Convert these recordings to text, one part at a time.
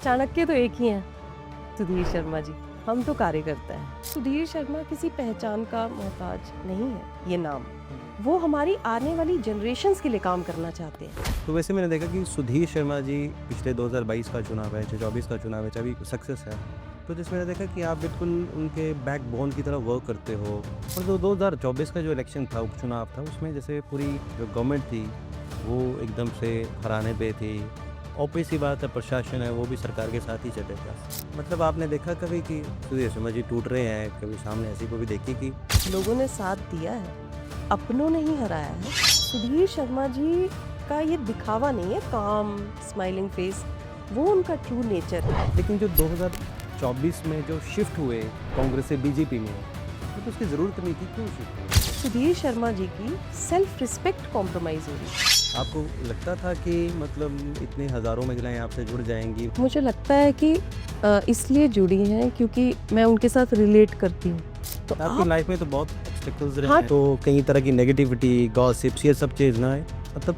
चाणक्य तो एक ही हैं, सुधीर शर्मा जी। हम तो कार्यकर्ता हैं। सुधीर शर्मा किसी पहचान का मोहताज नहीं है ये नाम। वो हमारी आने वाली जनरेशन्स के लिए काम करना चाहते हैं। तो वैसे मैंने देखा कि सुधीर शर्मा जी पिछले 2022 का चुनाव है, 24 का चुनाव है, अभी सक्सेस है, तो जिसमें मैंने देखा कि आप बिल्कुल उनके बैकबोन की तरह वर्क करते हो। और जो 2024 का जो इलेक्शन था, उपचुनाव था, उसमें जैसे पूरी जो गवर्नमेंट थी वो एकदम से हराने पे थी। ऑब्वियस सी बात है, प्रशासन है वो भी सरकार के साथ ही चलेगा। मतलब आपने देखा कभी कि सुधीर शर्मा जी टूट रहे हैं, कभी सामने ऐसी को भी देखी कि लोगों ने साथ दिया है, अपनों ने ही हराया है। सुधीर शर्मा जी का ये दिखावा नहीं है, काम स्माइलिंग फेस, वो उनका ट्रू नेचर है। लेकिन जो 2024 में जो शिफ्ट हुए कांग्रेस से बीजेपी में, तो उसकी ज़रूरत नहीं थी, क्यों शिफ्ट हुए? सुधीर शर्मा जी की सेल्फ रिस्पेक्ट कॉम्प्रोमाइज हो रही है। आपको लगता था कि मतलब इतने हज़ारों महिलाएं आपसे जुड़ जाएंगी? मुझे लगता है कि इसलिए जुड़ी हैं क्योंकि मैं उनके साथ रिलेट करती हूँ। तो आपकी आप लाइफ में तो बहुत ऑब्स्टेकल्स रहे हाँ। हैं, तो कई तरह की नेगेटिविटी, गॉसिप्स, ये सब चीज़ ना है, मतलब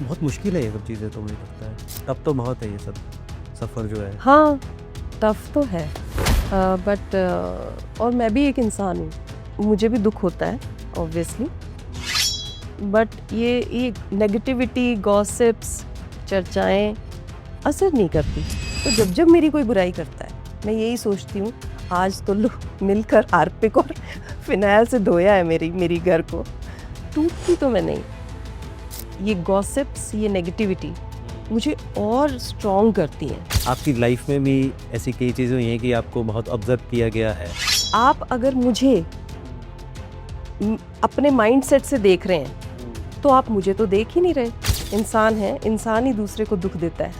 बहुत मुश्किल है ये सब चीज़ें, तो मुझे लगता है तब तो बहुत है ये सब सफ़र जो है। हाँ, टफ तो है, बट और मैं भी एक इंसान हूँ, मुझे भी दुख होता है ऑब्वियसली, बट ये नेगेटिविटी, गॉसिप्स, चर्चाएं असर नहीं करती। तो जब जब मेरी कोई बुराई करता है, मैं यही सोचती हूँ आज तो लोग मिलकर हार्पिक और फिनाइल से धोया है मेरी घर को, टूटती तो मैं नहीं। ये गॉसिप्स, ये नेगेटिविटी मुझे और स्ट्रॉन्ग करती हैं। आपकी लाइफ में भी ऐसी कई चीज़ें हुई हैं कि आपको बहुत ऑब्जर्व किया गया है। आप अगर मुझे अपने माइंडसेट से देख रहे हैं तो आप मुझे तो देख ही नहीं रहे। इंसान है, इंसान ही दूसरे को दुख देता है।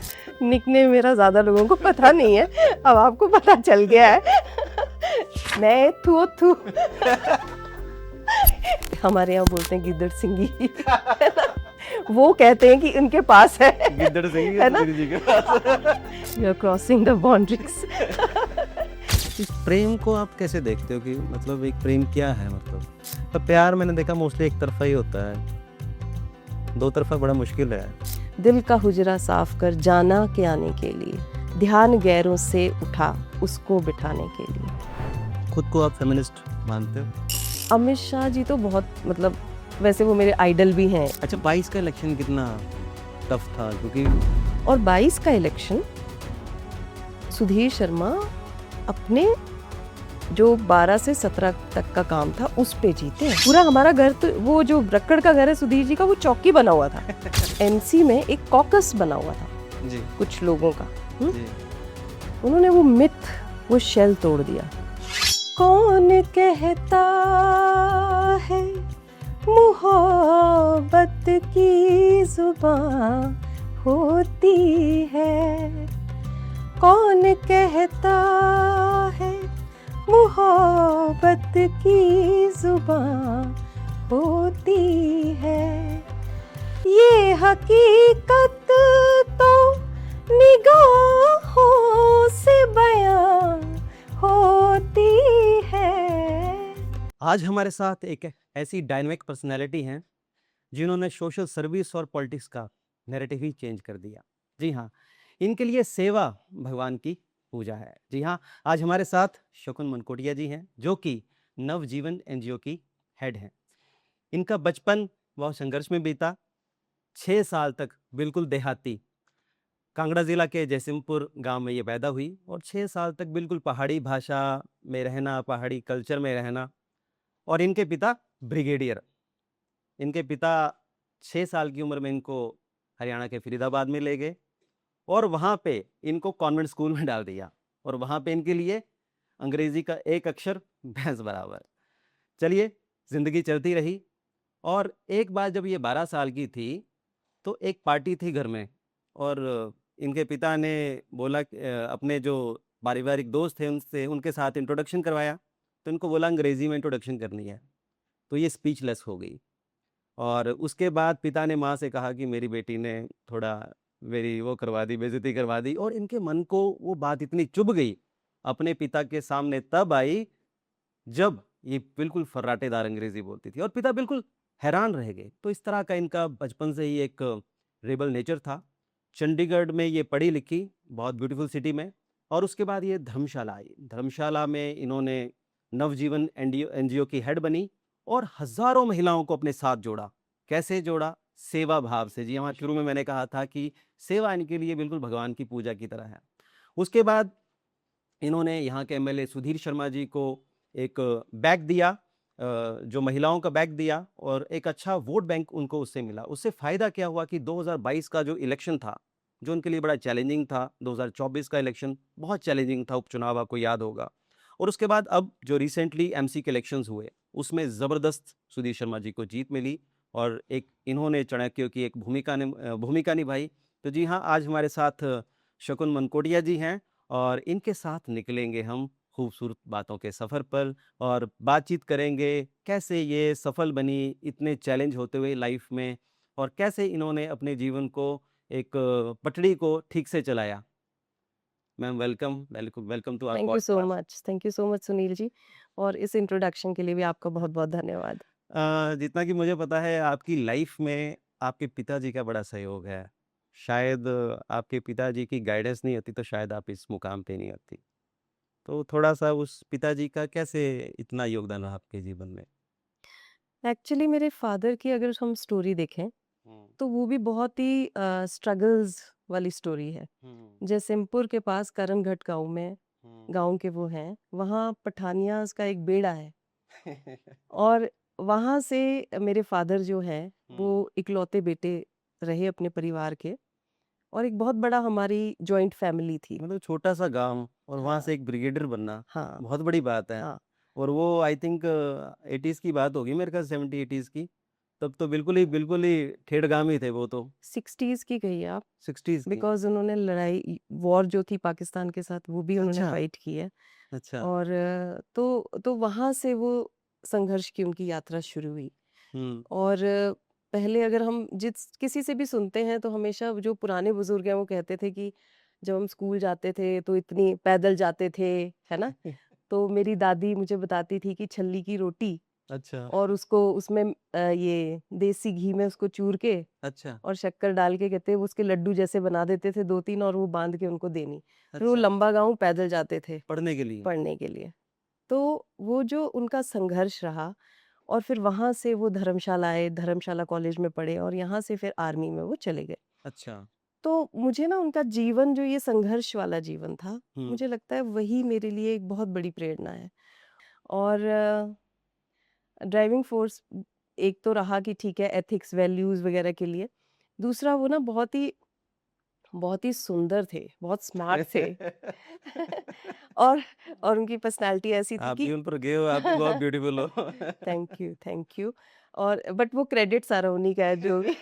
निकनेम मेरा ज़्यादा लोगों को पता नहीं है, अब आपको पता चल गया है। मैं थू हमारे यहाँ बोलते हैं गिद्दड़ सिंगी, है ना? वो कहते हैं कि उनके पास है, गिद्दड़ सिंह है ना? जी के पास। You are crossing the boundaries. इस प्रेम को आप कैसे देखते हो कि मतलब एक प्रेम क्या है? मतलब तो प्यार मैंने देखा मोस्टली एक तरफा ही होता है, दो तरफा बड़ा मुश्किल है। दिल का हुजरा साफ कर जाना के आने के लिए, ध्यान गैरों से उठा उसको बिठाने के लिए। खुद को आप फेमिनिस्ट मानते हो? अमित शाह जी तो बहुत, मतलब वैसे वो मेरे आइडल भी हैं। अच्छा, 22 का इलेक्शन कितना टफ था? क्योंकि और 22 का इलेक्शन सुधीर शर्मा अपने जो 12 से 17 तक का काम था उस पे जीते हैं। पूरा हमारा घर, तो वो जो रक्कड़ का घर है सुधीर जी का, वो चौकी बना हुआ था। एमसी में एक कॉकस बना हुआ था जी कुछ लोगों का। जी उन्होंने वो मिथ, वो शेल तोड़ दिया। कौन कहता है मोहब्बत की जुबान होती है, कौन कहता है मोहब्बत की जुबान होती है, ये हकीकत तो निगाहों से बयां होती है। आज हमारे साथ एक ऐसी डायनामिक पर्सनैलिटी हैं जिन्होंने सोशल सर्विस और पॉलिटिक्स का नैरेटिव ही चेंज कर दिया। जी हाँ, इनके लिए सेवा भगवान की पूजा है। जी हाँ, आज हमारे साथ शकुन मनकोटिया जी हैं, जो कि नवजीवन एनजीओ की हेड हैं। इनका बचपन बहुत संघर्ष में बीता। 6 साल तक बिल्कुल देहाती कांगड़ा जिला के जयसिंहपुर गांव में ये पैदा हुई और 6 साल तक बिल्कुल पहाड़ी भाषा में रहना, पहाड़ी कल्चर में रहना। और इनके पिता ब्रिगेडियर, इनके पिता 6 साल की उम्र में इनको हरियाणा के फरीदाबाद में ले गए और वहाँ पे इनको कॉन्वेंट स्कूल में डाल दिया और वहाँ पे इनके लिए अंग्रेजी का एक अक्षर भैंस बराबर। चलिए, ज़िंदगी चलती रही और एक बार जब ये 12 साल की थी तो एक पार्टी थी घर में और इनके पिता ने बोला अपने जो पारिवारिक दोस्त थे उनसे, उनके साथ इंट्रोडक्शन करवाया, तो इनको बोला अंग्रेज़ी में इंट्रोडक्शन करनी है, तो ये स्पीचलेस हो गई। और उसके बाद पिता ने माँ से कहा कि मेरी बेटी ने थोड़ा मेरी वो करवा दी, बेइज्जती करवा दी। और इनके मन को वो बात इतनी चुभ गई अपने पिता के सामने तब आई जब ये बिल्कुल फर्राटेदार अंग्रेजी बोलती थी और पिता बिल्कुल हैरान रह गए। तो इस तरह का इनका बचपन से ही एक रेबल नेचर था चंडीगढ़ में ये पढ़ी लिखी, बहुत ब्यूटीफुल सिटी में, और उसके बाद ये धर्मशाला आई। धर्मशाला में इन्होंने नवजीवन एनजीओ की हेड बनी और हजारों महिलाओं को अपने साथ जोड़ा। कैसे जोड़ा? सेवा भाव से। जी हाँ, शुरू में मैंने कहा था कि सेवा इनके लिए बिल्कुल भगवान की पूजा की तरह है। उसके बाद इन्होंने यहाँ के एमएलए सुधीर शर्मा जी को एक बैग दिया, जो महिलाओं का बैग दिया, और एक अच्छा वोट बैंक उनको उससे मिला। उससे फ़ायदा क्या हुआ कि 2022 का जो इलेक्शन था, जो उनके लिए बड़ा चैलेंजिंग था, 2024 का इलेक्शन बहुत चैलेंजिंग था, उपचुनाव आपको याद होगा। और उसके बाद अब जो रिसेंटली एमसी के इलेक्शंस हुए, उसमें ज़बरदस्त सुधीर शर्मा जी को जीत मिली और एक इन्होंने चाणक्य की एक भूमिका निभाई। तो जी हाँ, आज हमारे साथ शकुन मनकोटिया जी हैं और इनके साथ निकलेंगे हम खूबसूरत बातों के सफ़र पर और बातचीत करेंगे कैसे ये सफल बनी इतने चैलेंज होते हुए लाइफ में, और कैसे इन्होंने अपने जीवन को एक पटड़ी को ठीक से चलाया। Ma'am, welcome welcome welcome to our podcast. Thank you so much Sunil ji, और इस इंट्रोडक्शन के लिए भी आपका बहुत बहुत धन्यवाद। जितना कि मुझे पता है आपकी लाइफ में आपके पिताजी का बड़ा सहयोग है। शायद आपके पिताजी की गाइडेंस नहीं होती तो शायद आप इस मुकाम पे नहीं आती। तो थोड़ा सा उस पिताजी का कैसे इतना योगदान रहा आपके जीवन में? एक्चुअली मेरे फादर की अगर हम स्टोरी देखें हम्म, तो वो भी बहुत ही स्ट्रगल्स वाली स्टोरी है। हम्म, जयसिंहपुर के पास करणघट गांव में, हम्म, गांव के वो हैं, वहाँ पठानियास का एक बेड़ा है, हम्म, और वहाँ से मेरे फादर जो हैं वो हम्म, इकलौते बेटे रहे अपने परिवार के, और एक बहुत बड़ा हमारी जॉइंट फैमिली थी। मतलब छोटा सा गांव और वहां हाँ, से एक ब्रिगेडियर बनना हाँ, बहुत बड़ी बात है। हाँ। और वो आई थिंक 80s की बात होगी, मेरे ख्याल 70-80s की। तब तो बिल्कुल ही ठेठगामी थे वो तो। 60s की कहिए आप, 60s की। बिकॉज़ उन्होंने लड़ाई वॉर जो थी पाकिस्तान के साथ वो भी उन्होंने अच्छा, फाइट की है। अच्छा। और तो वहाँ से वो संघर्ष की उनकी यात्रा शुरू हुई। हम्म, और पहले अगर हम जिस किसी से भी सुनते हैं तो हमेशा जो पुराने बुजुर्ग हैं वो कहते थे कि जब हम स्कूल जाते थे तो इतनी पैदल जाते थे, है ना? तो मेरी दादी मुझे बताती थी कि छल्ली की रोटी, अच्छा, और उसको उसमें ये देसी घी में उसको चूर के अच्छा, और शक्कर डाल के, कहते हैं वो उसके लड्डू जैसे बना देते थे 2-3, और वो बांध के उनको देनी। फिर वो अच्छा। लंबा गाँव पैदल जाते थे पढ़ने के लिए। पढ़ने के लिए। तो वो जो उनका संघर्ष रहा, और फिर वहाँ से वो धर्मशाला आए, धर्मशाला कॉलेज में पढ़े, और यहाँ से फिर आर्मी में वो चले गए। अच्छा। तो मुझे ना उनका जीवन जो ये संघर्ष वाला जीवन था, हम्म, मुझे लगता है वही मेरे लिए एक बहुत बड़ी प्रेरणा है। और ड्राइविंग फोर्स एक तो रहा कि ठीक है एथिक्स, वैल्यूज़ वगैरह के लिए। दूसरा वो ना बहुत ही सुंदर थे, बहुत स्मार्ट थे। और और उनकी पर्सनैलिटी ऐसी थी आप कि भी उन पर गए हो, आप भी बहुत ब्यूटीफुल हो। Thank you. और बट वो क्रेडिट सारा उन्हीं का है जो भी।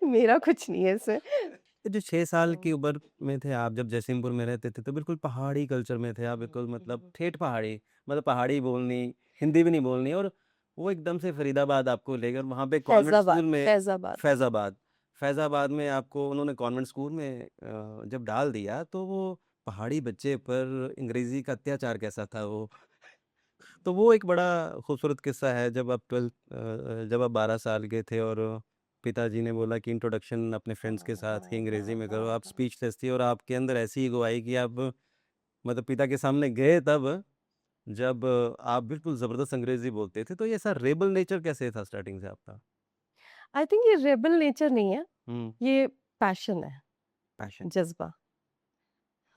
मेरा कुछ नहीं है इसमें। ये जो 6 साल की तो उम्र में थे आप, जब जयसिंहपुर में रहते थे, तो बिल्कुल पहाड़ी कल्चर में थे आप, बिल्कुल मतलब ठेठ पहाड़ी, मतलब पहाड़ी बोलनी, हिंदी भी नहीं बोलनी। और वो एकदम से फरीदाबाद आपको ले गए और वहाँ पे कॉन्वेंट फैज़ाबाद स्कूल में, फैज़ाबाद। फैज़ाबाद, फैज़ाबाद में आपको उन्होंने कॉन्वेंट स्कूल में जब डाल दिया, तो वो पहाड़ी बच्चे पर अंग्रेजी का अत्याचार कैसा था वो। तो वो एक बड़ा खूबसूरत किस्सा है, जब आप जब आप 12 साल के थे और पिताजी ने बोला कि इंट्रोडक्शन अपने फ्रेंड्स के साथ ही अंग्रेजी में करो, आप स्पीचलेस थी और आपके अंदर ऐसी ईगो आई कि आप मतलब पिता के सामने गए तब, जब आप बिल्कुल ज़बरदस्त अंग्रेजी बोलते थे। तो ये ऐसा रेबल नेचर कैसे था स्टार्टिंग से आपका? आई थिंक ये रेबेल नेचर नहीं है, हुँ, ये पैशन है, पैशन। जज़्बा।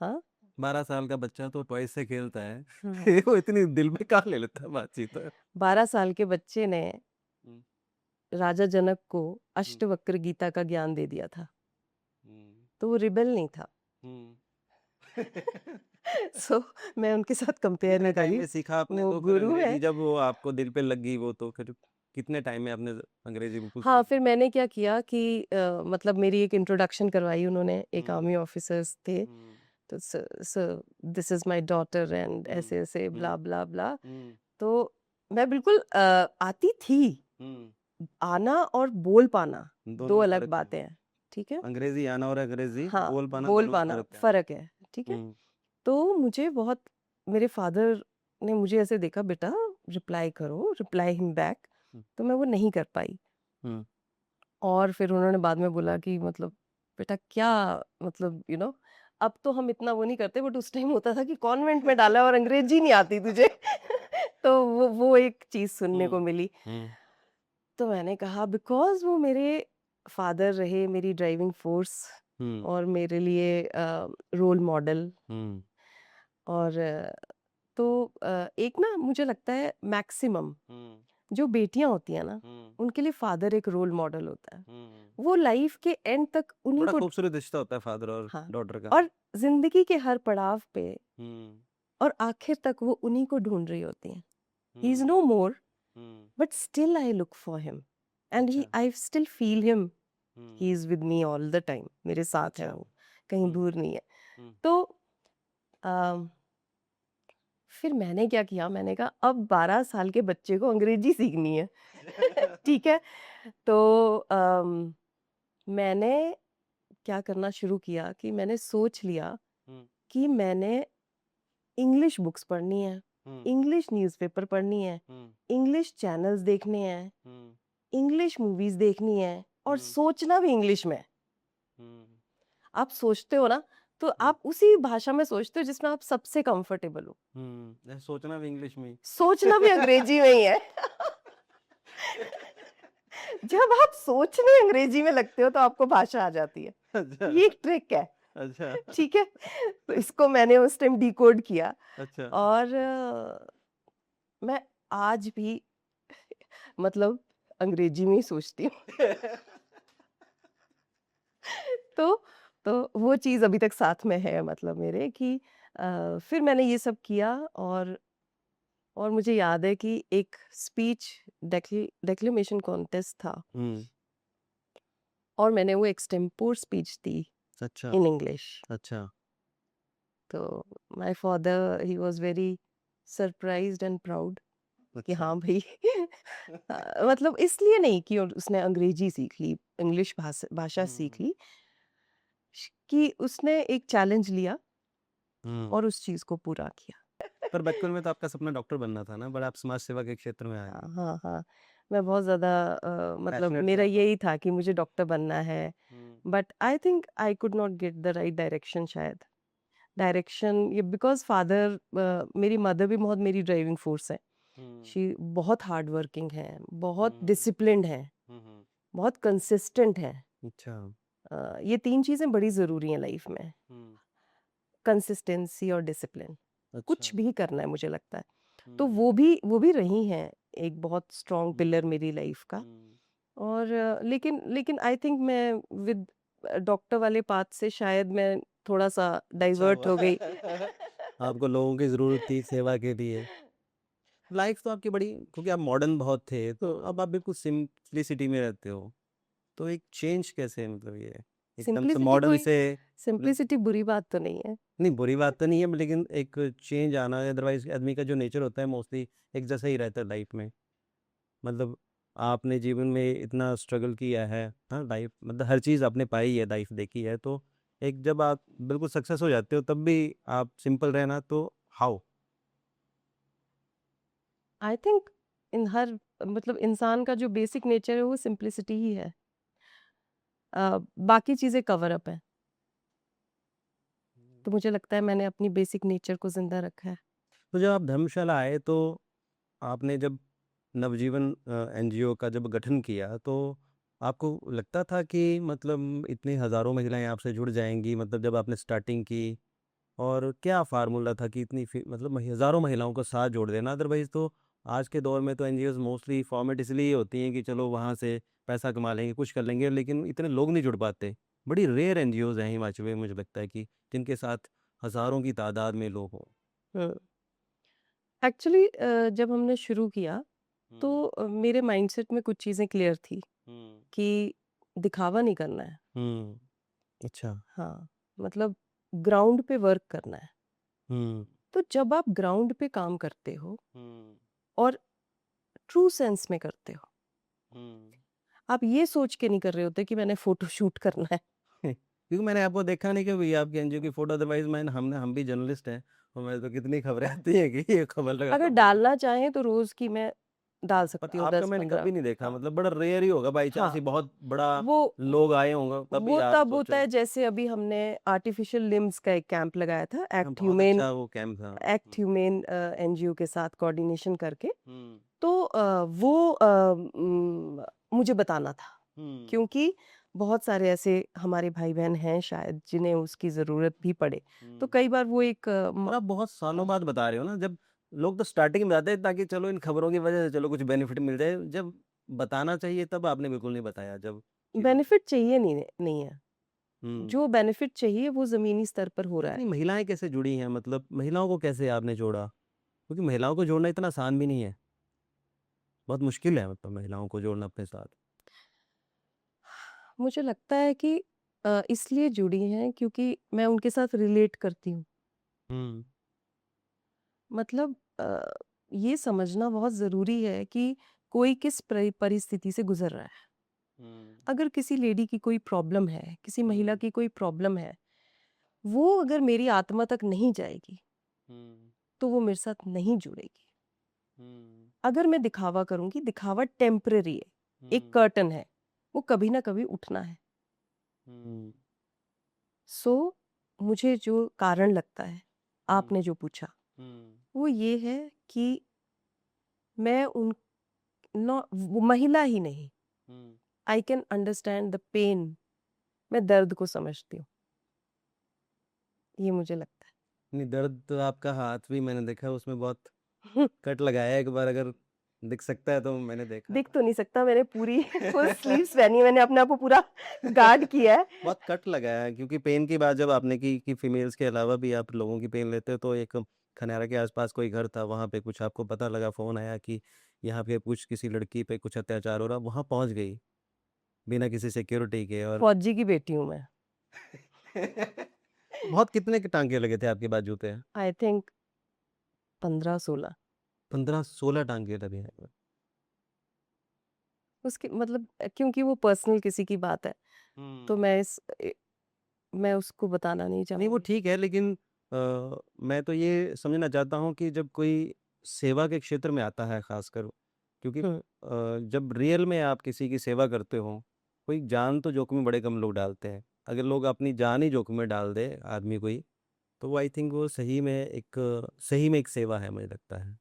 हाँ? 12 साल का बच्चा तो टॉयज़ से खेलता है। हाँ। वो इतनी दिल में कहाँ ले लेता है बातचीत। 12 साल के बच्चे ने हुँ, राजा जनक को हुँ, अष्टवक्र गीता का ज्ञान दे दिया था, हुँ, तो वो रिबेल नहीं था। हुँ। सो मैं उनके साथ कंपेयर कितने नहीं टाइम करी, में सीखा आपने वो तो फिर गुरु अंग्रेजी, हैं। जब वो आपको दिल पे लग गई वो, तो फिर कितने टाइम में आपने अंग्रेजी बिल्कुल हाँ, सीख फिर ली? मैंने क्या किया कि मतलब मेरी एक इंट्रोडक्शन करवाई उन्होंने, एक हुँ, आर्मी ऑफिसर्स थे। हुँ, तो this is my daughter and hmm, ऐसे-ऐसे हुँ, ब्ला, ब्ला, ब्ला। हुँ, तो मैं बिल्कुल आती थी, हुँ, आना और बोल पाना 2 दोनों में अलग फ़र्क है। बातें हैं, ठीक है? अंग्रेजी आना और अंग्रेजी हाँ, बोल पाना, बोल दोनों में पाना फ़र्क है। फ़र्क है, ठीक है? हुँ, तो मुझे बहुत, मेरे फादर ने मुझे ऐसे देखा, बेटा रिप्लाई करो, रिप्लाई हिम बैक, हुँ, तो मैं वो नहीं कर पाई। हुँ, और फिर उन्होंने बाद में बोला कि मतलब बेटा क्या मतलब अब तो हम इतना वो नहीं करते, बट उस टाइम होता था कि कॉन्वेंट में डाला और अंग्रेजी नहीं आती तुझे। तो वो एक चीज सुनने को मिली। तो मैंने कहा बिकॉज वो मेरे फादर रहे, मेरी ड्राइविंग फोर्स और मेरे लिए रोल मॉडल। और तो एक ना मुझे लगता है मैक्सिमम जो बेटियां होती हैं ना, उनके लिए फादर एक रोल मॉडल होता है। वो लाइफ के एंड तक उन्हीं बड़ा को, खूबसूरत रिश्ता होता है फादर और हाँ, डॉटर का। और जिंदगी के हर पड़ाव पे हम्म और आखिर तक वो उन्हीं को ढूंढ रही होती हैं। He is no more, but still I look for him and he, अच्छा। I still feel him. He is with me all the time, मेरे साथ है अच्छा। वो, कहीं हम्म दूर नहीं है। हम्म तो अम, फिर मैंने क्या किया, मैंने कहा अब 12 साल के बच्चे को अंग्रेजी सीखनी है। ठीक है। तो मैंने क्या करना शुरू किया कि मैंने सोच लिया कि मैंने इंग्लिश बुक्स पढ़नी है, इंग्लिश न्यूज़पेपर पढ़नी है, इंग्लिश चैनल्स देखने हैं, इंग्लिश मूवीज देखनी है, और सोचना भी इंग्लिश में। आप सोचते हो ना, तो आप उसी भाषा में सोचते हो जिसमें आप सबसे कंफर्टेबल हो। सोचना भी इंग्लिश में। सोचना भी अंग्रेजी में ही है। जब आप सोचने अंग्रेजी में लगते हो तो आपको भाषा आ जाती है। अच्छा। ये एक ट्रिक है। अच्छा। ठीक है। तो इसको मैंने उस टाइम डिकोड किया। अच्छा। और मैं आज भी मतलब अंग्रेजी में ही सोचती हूँ। तो वो चीज़ अभी तक साथ में है, मतलब मेरे कि फिर मैंने ये सब किया। और मुझे याद है कि एक स्पीच डेक्लेमेशन कॉन्टेस्ट था, और मैंने वो एक्सटेम्पोर स्पीच दी अच्छा। In English. अच्छा। तो my father he was very surprised and proud कि अच्छा। हाँ भाई। मतलब इसलिए नहीं कि उसने अंग्रेजी सीख ली, इंग्लिश भाषा सीख ली, कि उसने एक चैलेंज लिया और उस चीज को पूरा किया। पर बचपन में तो आपका सपना डॉक्टर बनना था ना, बट आप समाज सेवा के क्षेत्र में आए। हाँ हाँ हाँ, मैं बहुत ज्यादा मतलब पैशनेट थे मेरा आप। यही था कि मुझे डॉक्टर बनना है, but I think I could not get the right direction. शायद डायरेक्शन ये बिकॉज फादर, मेरी मदर भी बहुत मेरी ड्राइविंग फोर्स है। शी बहुत हार्ड वर्किंग है, बहुत डिसिप्लिन्ड है, बहुत कंसिस्टेंट है। अच्छा। ये 3 चीजें बड़ी जरूरी हैं लाइफ में, कंसिस्टेंसी और डिसिप्लिन। कुछ अच्छा। भी करना है मुझे लगता है, तो वो भी रही हैं एक बहुत स्ट्रॉन्ग पिलर मेरी लाइफ का। और लेकिन आई थिंक मैं विद डॉक्टर वाले पाथ से शायद मैं थोड़ा सा अच्छा डाइवर्ट हुआ। हो गई। आपको लोगों की जरूरत थी सेवा के लिए। लाइफ तो आपकी बड़ी, क्योंकि आप मॉडर्न बहुत थे, तो अब आप बिल्कुल सिंप्लिसिटी में रहते हो। तो एक चेंज कैसे, मतलब ये एकदम से सिंप्लिसिटी मॉडर्न कोई से। सिंप्लिसिटी बुरी बात तो नहीं है। नहीं, बुरी बात तो नहीं है, लेकिन एक चेंज आना, अदरवाइज आदमी का जो नेचर होता है मोस्टली एक जैसा ही रहता है लाइफ में। मतलब आपने जीवन में इतना स्ट्रगल किया है, हाँ, लाइफ मतलब हर चीज़ आपने पाई है, लाइफ देखी है, तो एक जब आप बिल्कुल सक्सेस हो जाते हो तब भी आप सिंपल रहना, तो हाउ। आई थिंक इन हर मतलब इंसान का जो बेसिक नेचर है वो सिंप्लिसिटी ही है। बाकी चीजें कवर अप है। तो मुझे लगता है मैंने अपनी बेसिक नेचर को जिंदा रखा है। तो जब आप धर्मशाला आए, तो आपने जब नवजीवन एनजीओ का जब गठन किया, तो आपको लगता था कि मतलब इतनी हज़ारों महिलाएं आपसे जुड़ जाएंगी, मतलब जब आपने स्टार्टिंग की, और क्या फार्मूला था कि इतनी मतलब हज़ारों महिलाओं को साथ जोड़ देना? अदरवाइज़ तो आज के दौर में तो एनजीओज मोस्टली फॉर्मेट इसलिए होती हैं कि चलो वहाँ से पैसा कमा लेंगे, कुछ कर लेंगे, लेकिन इतने लोग नहीं जुड़ पाते। बड़ी रेयर एनजीओज हैं हिमाचल में, मुझे लगता है कि जिनके साथ हज़ारों की तादाद में लोग हों। एक्चुअली जब हमने शुरू किया तो मेरे माइंडसेट में कुछ चीजें क्लियर थी कि दिखावा नहीं करना है। अच्छा। हाँ, मतलब ग्राउंड पे वर्क करना है। हुँ, तो जब आप ग्राउंड पे काम करते हो और ट्रू सेंस में करते हो, आप ये सोच के नहीं कर रहे होते कि मैंने फोटो शूट करना है। क्योंकि मैंने आपको देखा नहीं कभी आपके एनजीओ की फ़ोटो, अदरवाइज़ हम भी जर्नलिस्ट हैं, और मेरे तो कितनी खबरें आती हैं कि ये खबर लगा अगर दो। डालना चाहें तो रोज की मैं डाल सकती पति हूँ आपका 10 मैंने 15। कभी नहीं देखा, हाँ। मतलब बड़ा रेयर ही होगा, बाई चांस हाँ। ही बहुत बड़ा वो लोग आए होंगे तभी वो आप तब होता सोचो। है जैसे अभी हमने आर्टिफिशियल लिम्स का एक कैंप लगाया था हाँ, एक्ट बहुत ह्यूमेन अच्छा वो कैंप था। एनजीओ के साथ कोऑर्डिनेशन करके। हम्म तो वो मुझे बताना था हम्म क्योंकि बहुत सारे ऐसे हमारे भाई बहन हैं शायद जिन्हें उसकी ज़रूरत भी पड़े। तो हम्म। कई बार वो एक और आप बहुत सालों बाद बता रहे हो ना, जब लोग तो स्टार्टिंग में बताते हैं ताकि चलो इन खबरों की वजह से चलो कुछ बेनिफिट मिल जाए, जब बताना चाहिए तब आपने बिल्कुल नहीं बताया जब चीज़ों बेनिफिट चाहिए नहीं है। हम्म। जो बेनिफिट चाहिए वो ज़मीनी स्तर पर हो रहा है। इतनी महिलाएं कैसे जुड़ी हैं, मतलब महिलाओं को कैसे आपने जोड़ा, क्योंकि महिलाओं को जोड़ना इतना आसान भी नहीं है, बहुत मुश्किल है मतलब महिलाओं को जोड़ना अपने साथ। मुझे लगता है कि इसलिए जुड़ी हैं क्योंकि मैं उनके साथ रिलेट करती हूँ। हम्म मतलब ये समझना बहुत ज़रूरी है कि कोई किस परिस्थिति से गुज़र रहा है। हम्म अगर किसी लेडी की कोई प्रॉब्लम है, किसी महिला हम्म की कोई प्रॉब्लम है, वो अगर मेरी आत्मा तक नहीं जाएगी, हम्म तो वो मेरे साथ नहीं जुड़ेगी। हम्म अगर मैं दिखावा करूँगी, दिखावा टेम्परेरी है, एक कर्टन है, वो कभी ना कभी उठना है। हम्म सो मुझे जो कारण लगता है, आपने जो पूछा, हम्म वो ये है कि मैं उन वो महिला ही नहीं, hmm I can understand the pain, मैं दर्द को समझती हूँ, ये मुझे लगता नहीं, दर्द तो आपका हाथ भी मैंने देखा है, उसमें बहुत है। कट लगाया है, एक बार अगर दिख सकता है तो मैंने देखा दिख था। तो नहीं सकता, मैंने पूरी फुल स्लीव्स पहनी है, मैंने अपने आप को पूरा गार्ड किया है। बहुत कट लगाया है, क्योंकि पेन की बात जब आपने की कि फीमेल्स के अलावा भी आप लोगों की पेन लेते हो, तो एक खनारा के आसपास कोई घर था, वहाँ पे कुछ आपको पता लगा, फोन आया कि यहाँ पे कुछ किसी लड़की पे कुछ अत्याचार हो रहा, वहाँ पहुँच गई बिना किसी सिक्योरिटी के। और फौजी की बेटी हूँ मैं। बहुत कितने के टांके लगे थे आपके बाजू पे? I think 15-16। 15-16 टांके लगे हैं। उसकी मतलब क्योंकि वो पर्सनल किसी की बात है, तो मैं उसको बताना नहीं नहीं वो चाहूँगी। ठीक है, लेकिन मैं तो ये समझना चाहता हूँ कि जब कोई सेवा के क्षेत्र में आता है खासकर, क्योंकि हुँ। जब रियल में आप किसी की सेवा करते हो, कोई जान तो जोखिम में बड़े कम लोग डालते हैं। अगर लोग अपनी जान ही जोखिम में डाल दे आदमी कोई, तो वो आई थिंक वो सही में एक सेवा है, मुझे लगता है।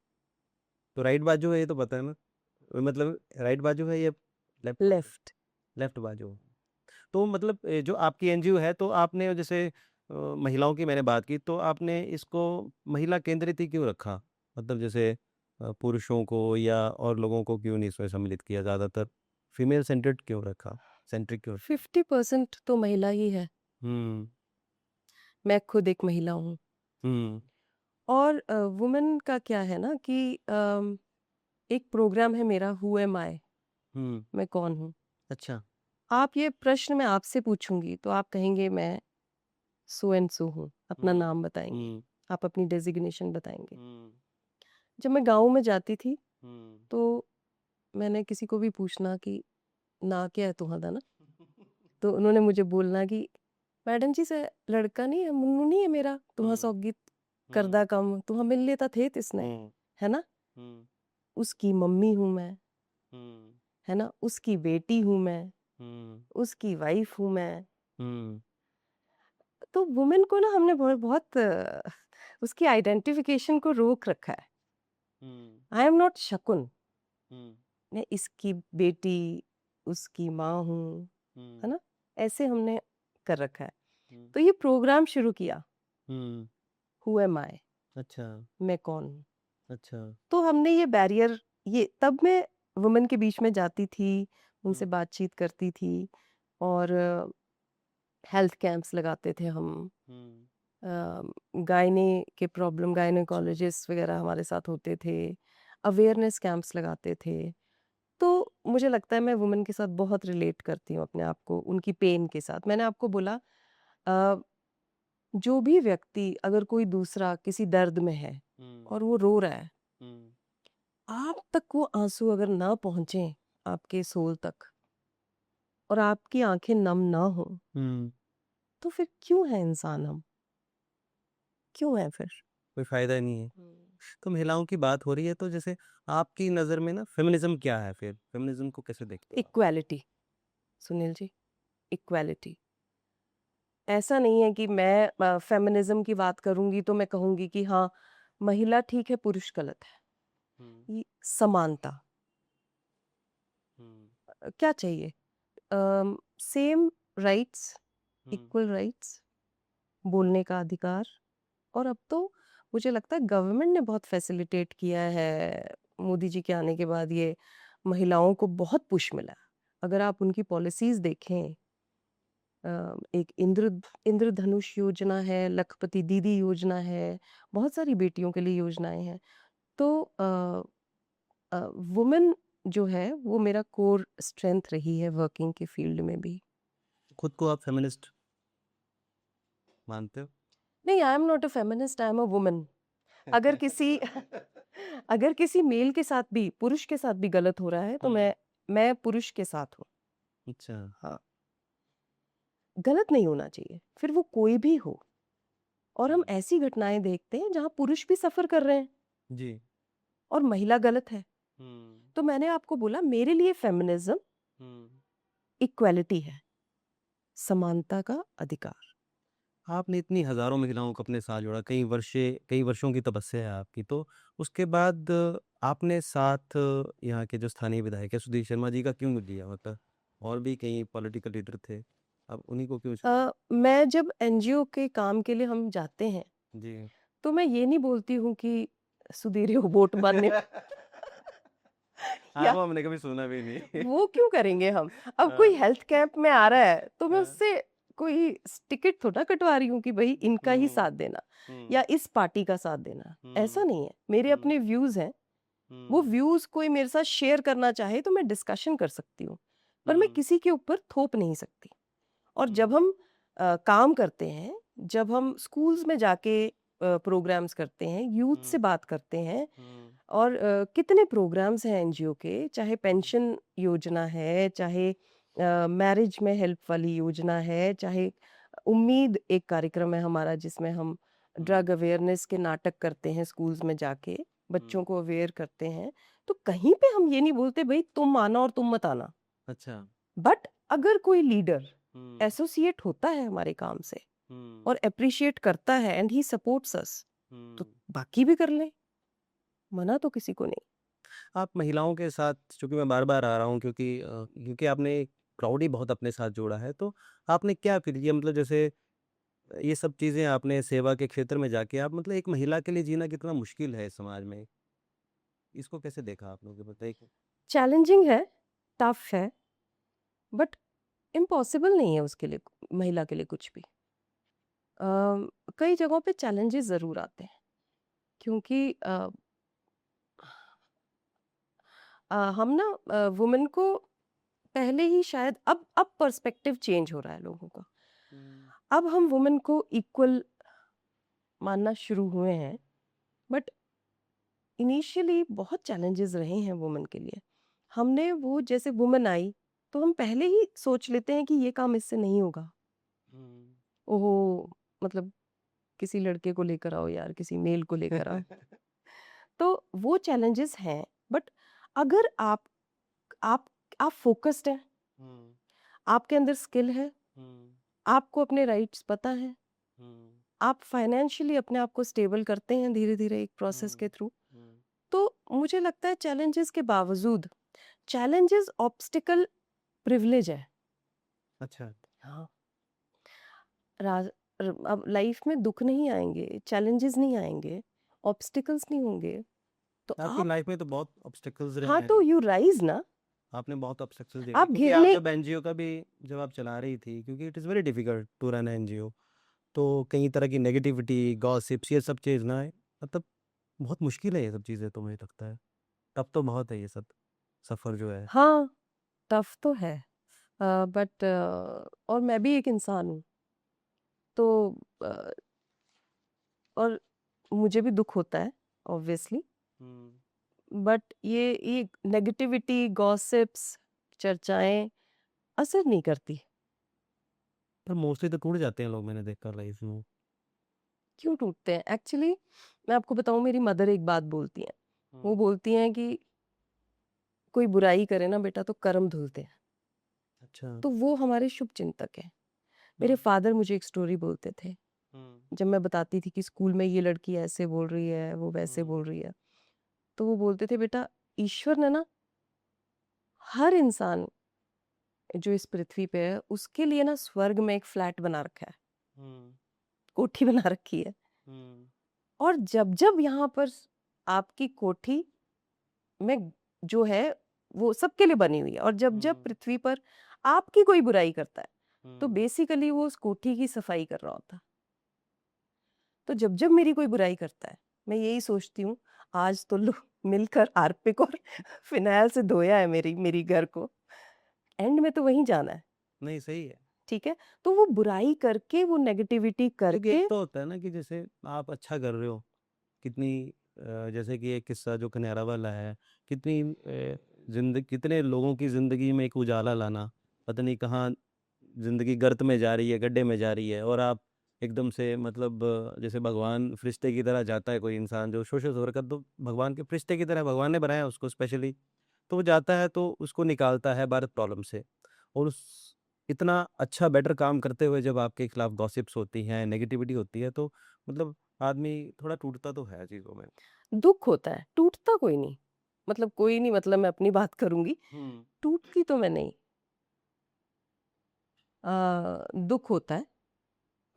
तो राइट बाजू है, ये तो पता है ना, मतलब राइट बाजू है या लेफ्ट बाजू? लेफ्ट। लेफ्ट बाजू। तो मतलब जो आपकी एनजीओ है, तो आपने जैसे महिलाओं की मैंने बात की, तो आपने इसको महिला केंद्रित ही क्यों रखा? मतलब जैसे पुरुषों को या और लोगों को क्यों नहीं इसमें सम्मिलित किया, ज़्यादातर फीमेल सेंट्रिक क्यों रखा, सेंट्रिक क्यों रखा? 50% तो महिला ही है। हम्म मैं खुद एक महिला हूँ। हम्म और वुमेन का क्या है ना कि एक प्रोग्राम है मेरा, हु एम आई, हम्म मैं कौन हूँ? अच्छा। आप ये प्रश्न मैं आपसे पूछूँगी तो आप कहेंगे मैं सो एंड सो हूँ, अपना हम्म नाम बताएँगे, हम्म आप अपनी डेज़िग्नेशन बताएँगे। हम्म जब मैं गाँव में जाती थी, हम्म तो मैंने किसी को भी पूछना कि ना क्या है तुम्हारा ना? तो उन्होंने मुझे बोलना कि मैडम जी से लड़का नहीं है, मुन्नू नहीं है मेरा, तुम्हा हम्म सौगीत करदा कम, तुम्हा मिल लेता थे तिसने, हम्म है ना? हम्म उसकी मम्मी हूँ मैं, हम्म है ना? उसकी बेटी हूँ मैं, हम्म उसकी वाइफ हूँ मैं। हम्म तो वुमेन को ना हमने बहुत उसकी आइडेंटिफिकेशन को रोक रखा है। हम्म आई एम नॉट शकुन, हम्म मैं इसकी बेटी, उसकी माँ हूँ, है हम्म ना? ऐसे हमने कर रखा है। हम्म तो ये प्रोग्राम शुरू किया, हम्म हु एम आई, अच्छा मैं कौन हूँ? अच्छा। तो हमने ये बैरियर, ये तब मैं वुमेन के बीच में जाती थी, उनसे हुँ, बातचीत करती थी और हेल्थ कैंप्स लगाते थे हम। हुँ, गायने के प्रॉब्लम, अच्छा, गायनेकोलॉजिस्ट वगैरह हमारे साथ होते थे, अवेयरनेस कैंप्स लगाते थे। तो मुझे लगता है मैं वुमेन के साथ बहुत रिलेट करती हूँ अपने आप को, उनकी पेन के साथ। मैंने आपको बोला अ, जो भी व्यक्ति, अगर कोई दूसरा किसी दर्द में है हुँ, और वो रो रहा है, हुँ, आप तक वो आंसू अगर ना पहुंचे, आपके सोल तक, और आपकी आंखें नम ना हो, हुँ, तो फिर क्यों है इंसान हम? क्यों है फिर? कोई फ़ायदा नहीं है। तो महिलाओं की बात हो रही है, तो जैसे आपकी नज़र में ना फेमिनिज़्म क्या है फिर? फेमिनिज़्म को कैसे देखते हो आप? Equality, Sunil ji, equality. ऐसा नहीं है कि मैं फेमिनिज्म की बात करूंगी तो मैं कहूंगी कि हाँ, महिला ठीक है, पुरुष गलत है। हुँ, ये समानता। हुँ, क्या चाहिए? सेम राइट्स, हुँ, इक्वल राइट्स, बोलने का अधिकार। और अब तो मुझे लगता है गवर्नमेंट ने बहुत फैसिलिटेट किया है। मोदी जी के आने के बाद ये महिलाओं को बहुत पुश मिला। अगर आप उनकी पॉलिसीज देखें, एक इंद्रधनुष योजना है, लखपति दीदी योजना है, बहुत सारी बेटियों के लिए योजनाएं हैं। तो वुमेन जो है वो मेरा कोर स्ट्रेंथ रही है वर्किंग के फील्ड में भी। खुद को आप फेमिनिस्ट मानते हो? नहीं, I am not a feminist, I am a woman. अगर किसी अगर किसी मेल के साथ भी, पुरुष के साथ भी गलत हो रहा है तो हुँ, मैं पुरुष के साथ हूँ। अच्छा, हाँ, गलत नहीं होना चाहिए, फिर वो कोई भी हो। और हम हुँ, ऐसी घटनाएं देखते हैं जहाँ पुरुष भी सफर कर रहे हैं जी, और महिला गलत है। हुँ, तो मैंने आपको बोला, मेरे लिए फेमिनिज्म हुँ। इक्वालिटी है, समानता का अधिकार। आपने इतनी हज़ारों महिलाओं को अपने साथ जोड़ा, कई वर्षों की तपस्या है आपकी, तो उसके बाद आपने साथ यहाँ के जो स्थानीय विधायक हैं, सुधीर शर्मा जी का क्यों लिया? मतलब और भी कई पॉलिटिकल लीडर थे, आप उन्हीं को क्यों चुने? मैं जब एनजीओ के काम के लिए हम जाते हैं जी। तो मैं ये नहीं बोलती हूँ कि सुधीर वोट मानने या वो हमने कभी सुना भी नहीं। वो क्यों करेंगे हम। अब कोई हाँ, हेल्थ कैंप में आ रहा है तो मैं हाँ, उससे कोई टिकट थोड़ा कटवा रही हूँ कि भाई इनका ही हुँ, साथ देना हुँ, या इस पार्टी का साथ देना। ऐसा हुँ, नहीं है, मेरे हुँ, अपने व्यूज हैं। वो हुँ, व्यूज कोई मेरे साथ शेयर करना चाहे तो मैं डिस्कशन कर सकती हूँ, पर मैं हुँ, किसी के ऊपर थोप नहीं सकती। और जब हुँ, हम काम करते हैं, जब हम स्कूल्स में जाके प्रोग्राम्स करते हैं, यूथ से हुँ, बात करते हैं, हुँ, और कितने प्रोग्राम्स हैं एनजीओ के, चाहे हुँ, पेंशन योजना है, चाहे मैरिज में हेल्प वाली योजना है, चाहे उम्मीद एक कार्यक्रम है हमारा जिसमें हम हुँ, ड्रग अवेयरनेस के नाटक करते हैं, स्कूल्स में जाके बच्चों हुँ, को अवेयर करते हैं। तो कहीं पे हम ये नहीं बोलते भाई तुम आना और तुम मत आना। अच्छा, बट अगर कोई लीडर हुँ, एसोसिएट होता है हमारे काम से हुँ, और अप्रिशिएट करता है एंड ही सपोर्ट्स अस, तो हुँ। बाकी भी कर लें, मना तो किसी को नहीं। आप महिलाओं के साथ, चूँकि मैं बार-बार आ रहा हूँ क्योंकि आपने क्राउड ही बहुत अपने साथ जोड़ा है, तो आपने क्या फ़ील किया, मतलब जैसे ये सब चीज़ें आपने सेवा के क्षेत्र में जाके आप, मतलब एक महिला के लिए जीना कितना मुश्किल है इस समाज में, इसको कैसे देखा आप लोगों ने बताइए? चैलेंजिंग है, टफ है, बट इम्पॉसिबल नहीं है उसके लिए, महिला के लिए कुछ भी। कई जगहों पे चैलेंजेस ज़रूर आते हैं क्योंकि हम ना वुमेन को पहले ही शायद, अब पर्सपेक्टिव चेंज हो रहा है लोगों का। हुँ, अब हम वुमेन को इक्वल मानना शुरू हुए हैं, बट इनिशियली बहुत चैलेंजेस रहे हैं वुमेन के लिए। हमने वो जैसे वुमेन आई तो हम पहले ही सोच लेते हैं कि ये काम इससे नहीं होगा। हुँ। ओहो, मतलब किसी लड़के को लेकर आओ यार, किसी मेल को लेकर आओ। तो वो चैलेंजेस हैं, बट अगर आप आप फोकस्ड हैं, हुँ, आपके अंदर स्किल है, हुँ, आपको अपने राइट्स पता है, हुँ, आप फाइनेंशियली अपने आप को स्टेबल करते हैं धीरे धीरे एक प्रोसेस हुँ, के थ्रू, हुँ। तो मुझे लगता है चैलेंजेस के बावजूद, चैलेंजेस ऑब्स्टिकल प्रिविलेज है। अच्छा, हाँ, अब लाइफ में दुख नहीं आएंगे, चैलेंजेस नहीं आएंगे, ऑब्स्टिकल्स नहीं होंगे, तो आपकी लाइफ़ में तो बहुत ऑब्स्टेकल्स रहे हाँ, तो हैं। यू राइज ना। आपने बहुत ऑब्स्टेकल्स देखे, आप क्योंकि आप घिरने जब एनजीओ का भी जब आप चला रही थी, क्योंकि it is very difficult to run NGO, तो कई तरह की नेगेटिविटी, गॉसिप्स, ये सब चीज़ ना, मतलब बहुत मुश्किल है ये सब चीज़ें, तो मुझे लगता है टफ तो बहुत है ये सब सफ़र जो है। हाँ, टफ तो है, बट और मैं भी एक इंसान हूँ, तो अ, और मुझे भी दुख होता है ऑब्वियसली, हुँ, बट ये नेगेटिविटी, गॉसिप्स, चर्चाएं असर नहीं करती। पर मोस्टली तो टूट जाते हैं लोग, मैंने देखा लाइफ में। क्यों टूटते हैं? एक्चुअली मैं आपको बताऊँ, मेरी मदर एक बात बोलती हैं। वो बोलती हैं कि कोई बुराई करे ना बेटा तो कर्म धुलते हैं। अच्छा। तो वो हमारे शुभ चिंतक हैं। मेरे हुँ, फादर मुझे एक स्टोरी बोलते थे। हुँ, जब मैं बताती थी कि स्कूल में ये लड़की ऐसे बोल रही है, वो वैसे हुँ, बोल रही है, तो वो बोलते थे बेटा ईश्वर ने ना हर इंसान जो इस पृथ्वी पे है उसके लिए ना स्वर्ग में एक फ्लैट बना रखा है, हुँ, कोठी बना रखी है। हुँ, और जब-जब यहाँ पर आपकी कोठी में जो है वो सबके लिए बनी हुई है, और जब-जब हुँ, पृथ्वी पर आपकी कोई बुराई करता है, तो हुँ, बेसिकली वो उस कोठी की सफाई कर रहा होता है। तो जब-जब मेरी कोई बुराई करता है, मैं यही सोचती हूँ आज तो लो मिलकर हार्पिक और फिनाइल से धोया है मेरी मेरी घर को। एंड में तो वहीं जाना है, नहीं सही है। ठीक है? तो वो बुराई करके, वो नेगेटिविटी क्योंकि एक करके तो होता है ना कि जैसे आप अच्छा कर रहे हो, कितनी जैसे कि एक किस्सा जो कन्यारा वाला है, कितनी कितने लोगों की ज़िंदगी में एक उजाला लाना, पता नहीं कहाँ ज़िंदगी गर्त में जा रही है, गड्ढे में जा रही है और आप एकदम से मतलब जैसे भगवान फरिश्ते की तरह जाता है कोई इंसान जो सोशल वर्कर, तो भगवान के फरिश्ते की तरह भगवान ने बनाया उसको स्पेशली, तो वो जाता है तो उसको निकालता है भारत प्रॉब्लम से। और उस इतना अच्छा बेटर काम करते हुए जब आपके खिलाफ गॉसिप्स होती हैं, नेगेटिविटी होती है, तो मतलब आदमी थोड़ा टूटता तो है चीज़ों में। दुःख होता है, टूटता कोई नहीं। मतलब कोई नहीं, मतलब मैं अपनी बात करूँगी, हुँ, टूटती तो मैं नहीं। दुःख होता है,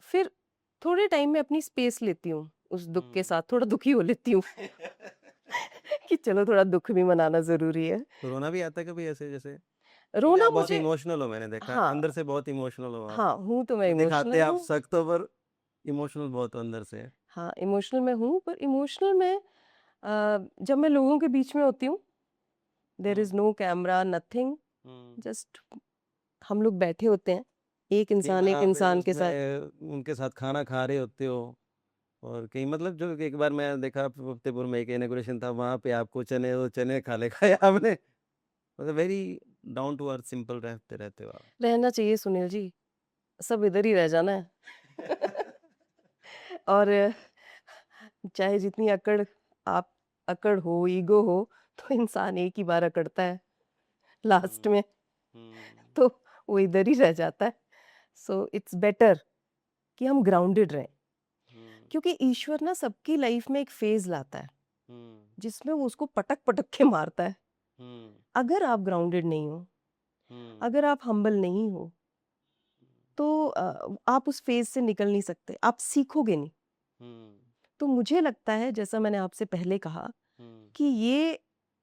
फिर थोड़े टाइम में अपनी स्पेस लेती हूँ, उस दुःख के हुँ। साथ थोड़ा दुखी हो लेती हूँ कि चलो थोड़ा दुःख भी मनाना ज़रूरी है। तो रोना भी आता है कभी ऐसे जैसे? क्योंकि रोना आप बहुत मुझे, इमोशनल हो, मैंने देखा है, हाँ, अंदर से बहुत इमोशनल हो आप। हाँ, हूँ तो मैं दिखाते इमोशनल आप हूँ। सख्त हो पर इमोशनल बहुत हो अंदर से। हाँ, इमोशनल मैं हूँ, पर इमोशनल में जब मैं लोगों के बीच में होती हूँ, देयर हुँ, इज़ नो कैमरा, नथिंग, हुँ। जस्ट हम लोग बैठे होते हैं, कई बार एक आप इंसान के साथ। उसमें उनके साथ खाना खा रहे होते हो और कहीं मतलब जो एक बार मैं देखा फतेहपुर में एक इनॉग्रेशन था, वहाँ पे आपको चने खाले खाए आपने। मतलब very down to earth simple रहते रहते हो आप। रहना चाहिए सुनील जी, सब इधर ही रह जाना है। और चाहे जितनी अकड़ हो, ईगो हो, तो इंसान एक ही बार अकड़ता है लास्ट हुँ, में, हुँ, तो वो इधर ही रह जाता है। सो इट्स बेटर कि हम ग्राउंडेड रहें, हुँ, क्योंकि ईश्वर ना सबकी लाइफ में एक फेज़ लाता है, हुँ, जिसमें वो उसको पटक-पटक के मारता है। हुँ, अगर आप ग्राउंडेड नहीं हो, हुँ, अगर आप हम्बल नहीं हो, तो आप उस फेज़ से निकल नहीं सकते, आप सीखोगे नहीं। हुँ, तो मुझे लगता है, जैसा मैंने आपसे पहले कहा, हुँ, कि ये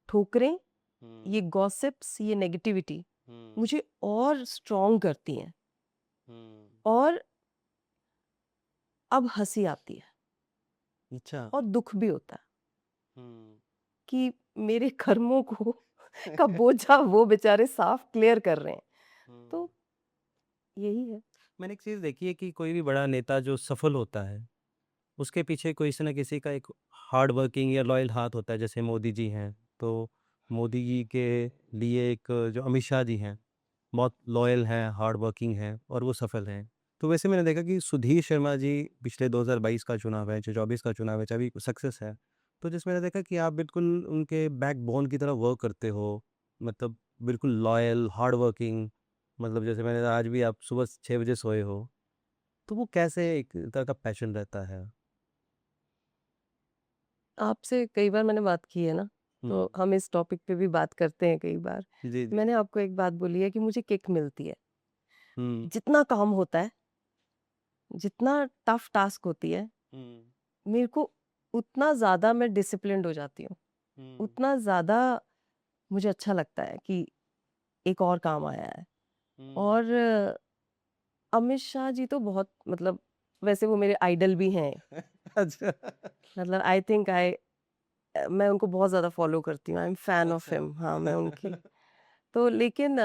ठोकरें, हुँ, ये गॉसिप्स, ये नेगेटिविटी हुँ, मुझे और स्ट्रॉन्ग करती हैं, हुँ। और अब हँसी आती है अच्छा। और दुःख भी होता है हुँ। कि मेरे कर्मों को का बोझा वो बेचारे साफ क्लियर कर रहे हैं। हुँ। तो यही है। मैंने एक चीज़ देखी है कि कोई भी बड़ा नेता जो सफल होता है, उसके पीछे किसी न किसी का एक हार्ड वर्किंग या लॉयल हाथ होता है। जैसे मोदी जी हैं, तो मोदी जी के लिए एक जो अमित शाह जी हैं, बहुत लॉयल हैं, हार्ड वर्किंग हैं और वो सफल हैं। तो वैसे मैंने देखा कि सुधीर शर्मा जी पिछले 2022 का चुनाव है, जो 24 का चुनाव है, चाहे अभी सक्सेस है। तो जिसमें मैंने देखा कि आप बिल्कुल उनके बैकबोन की तरह वर्क करते हो, मतलब बिल्कुल लॉयल, हार्ड वर्किंग, मतलब जैसे मैंने आज भी आप सुबह 6 बजे सोए हो, तो वो कैसे एक तरह का पैशन रहता है? आपसे कई बार मैंने बात की है ना, हुँ। तो हम इस टॉपिक पे भी बात करते हैं कई बार। जी, जी। मैंने आपको एक बात बोली है कि मुझे किक मिलती है। हुँ, जितना काम होता है, जितना टफ टास्क होती है, हुँ, मेरे को उतना ज़्यादा मैं डिसिप्लिन्ड हो जाती हूँ। हुँ, उतना ज़्यादा मुझे अच्छा लगता है कि एक और काम आया है। हुँ। और अमित शाह जी तो बहुत, मतलब वैसे वो मेरे आइडल भी हैं। अच्छा। मतलब आई थिंक मैं उनको बहुत ज़्यादा फ़ॉलो करती हूँ। आई एम फैन ऑफ अच्छा। हिम। हाँ, मैं उनकी। तो लेकिन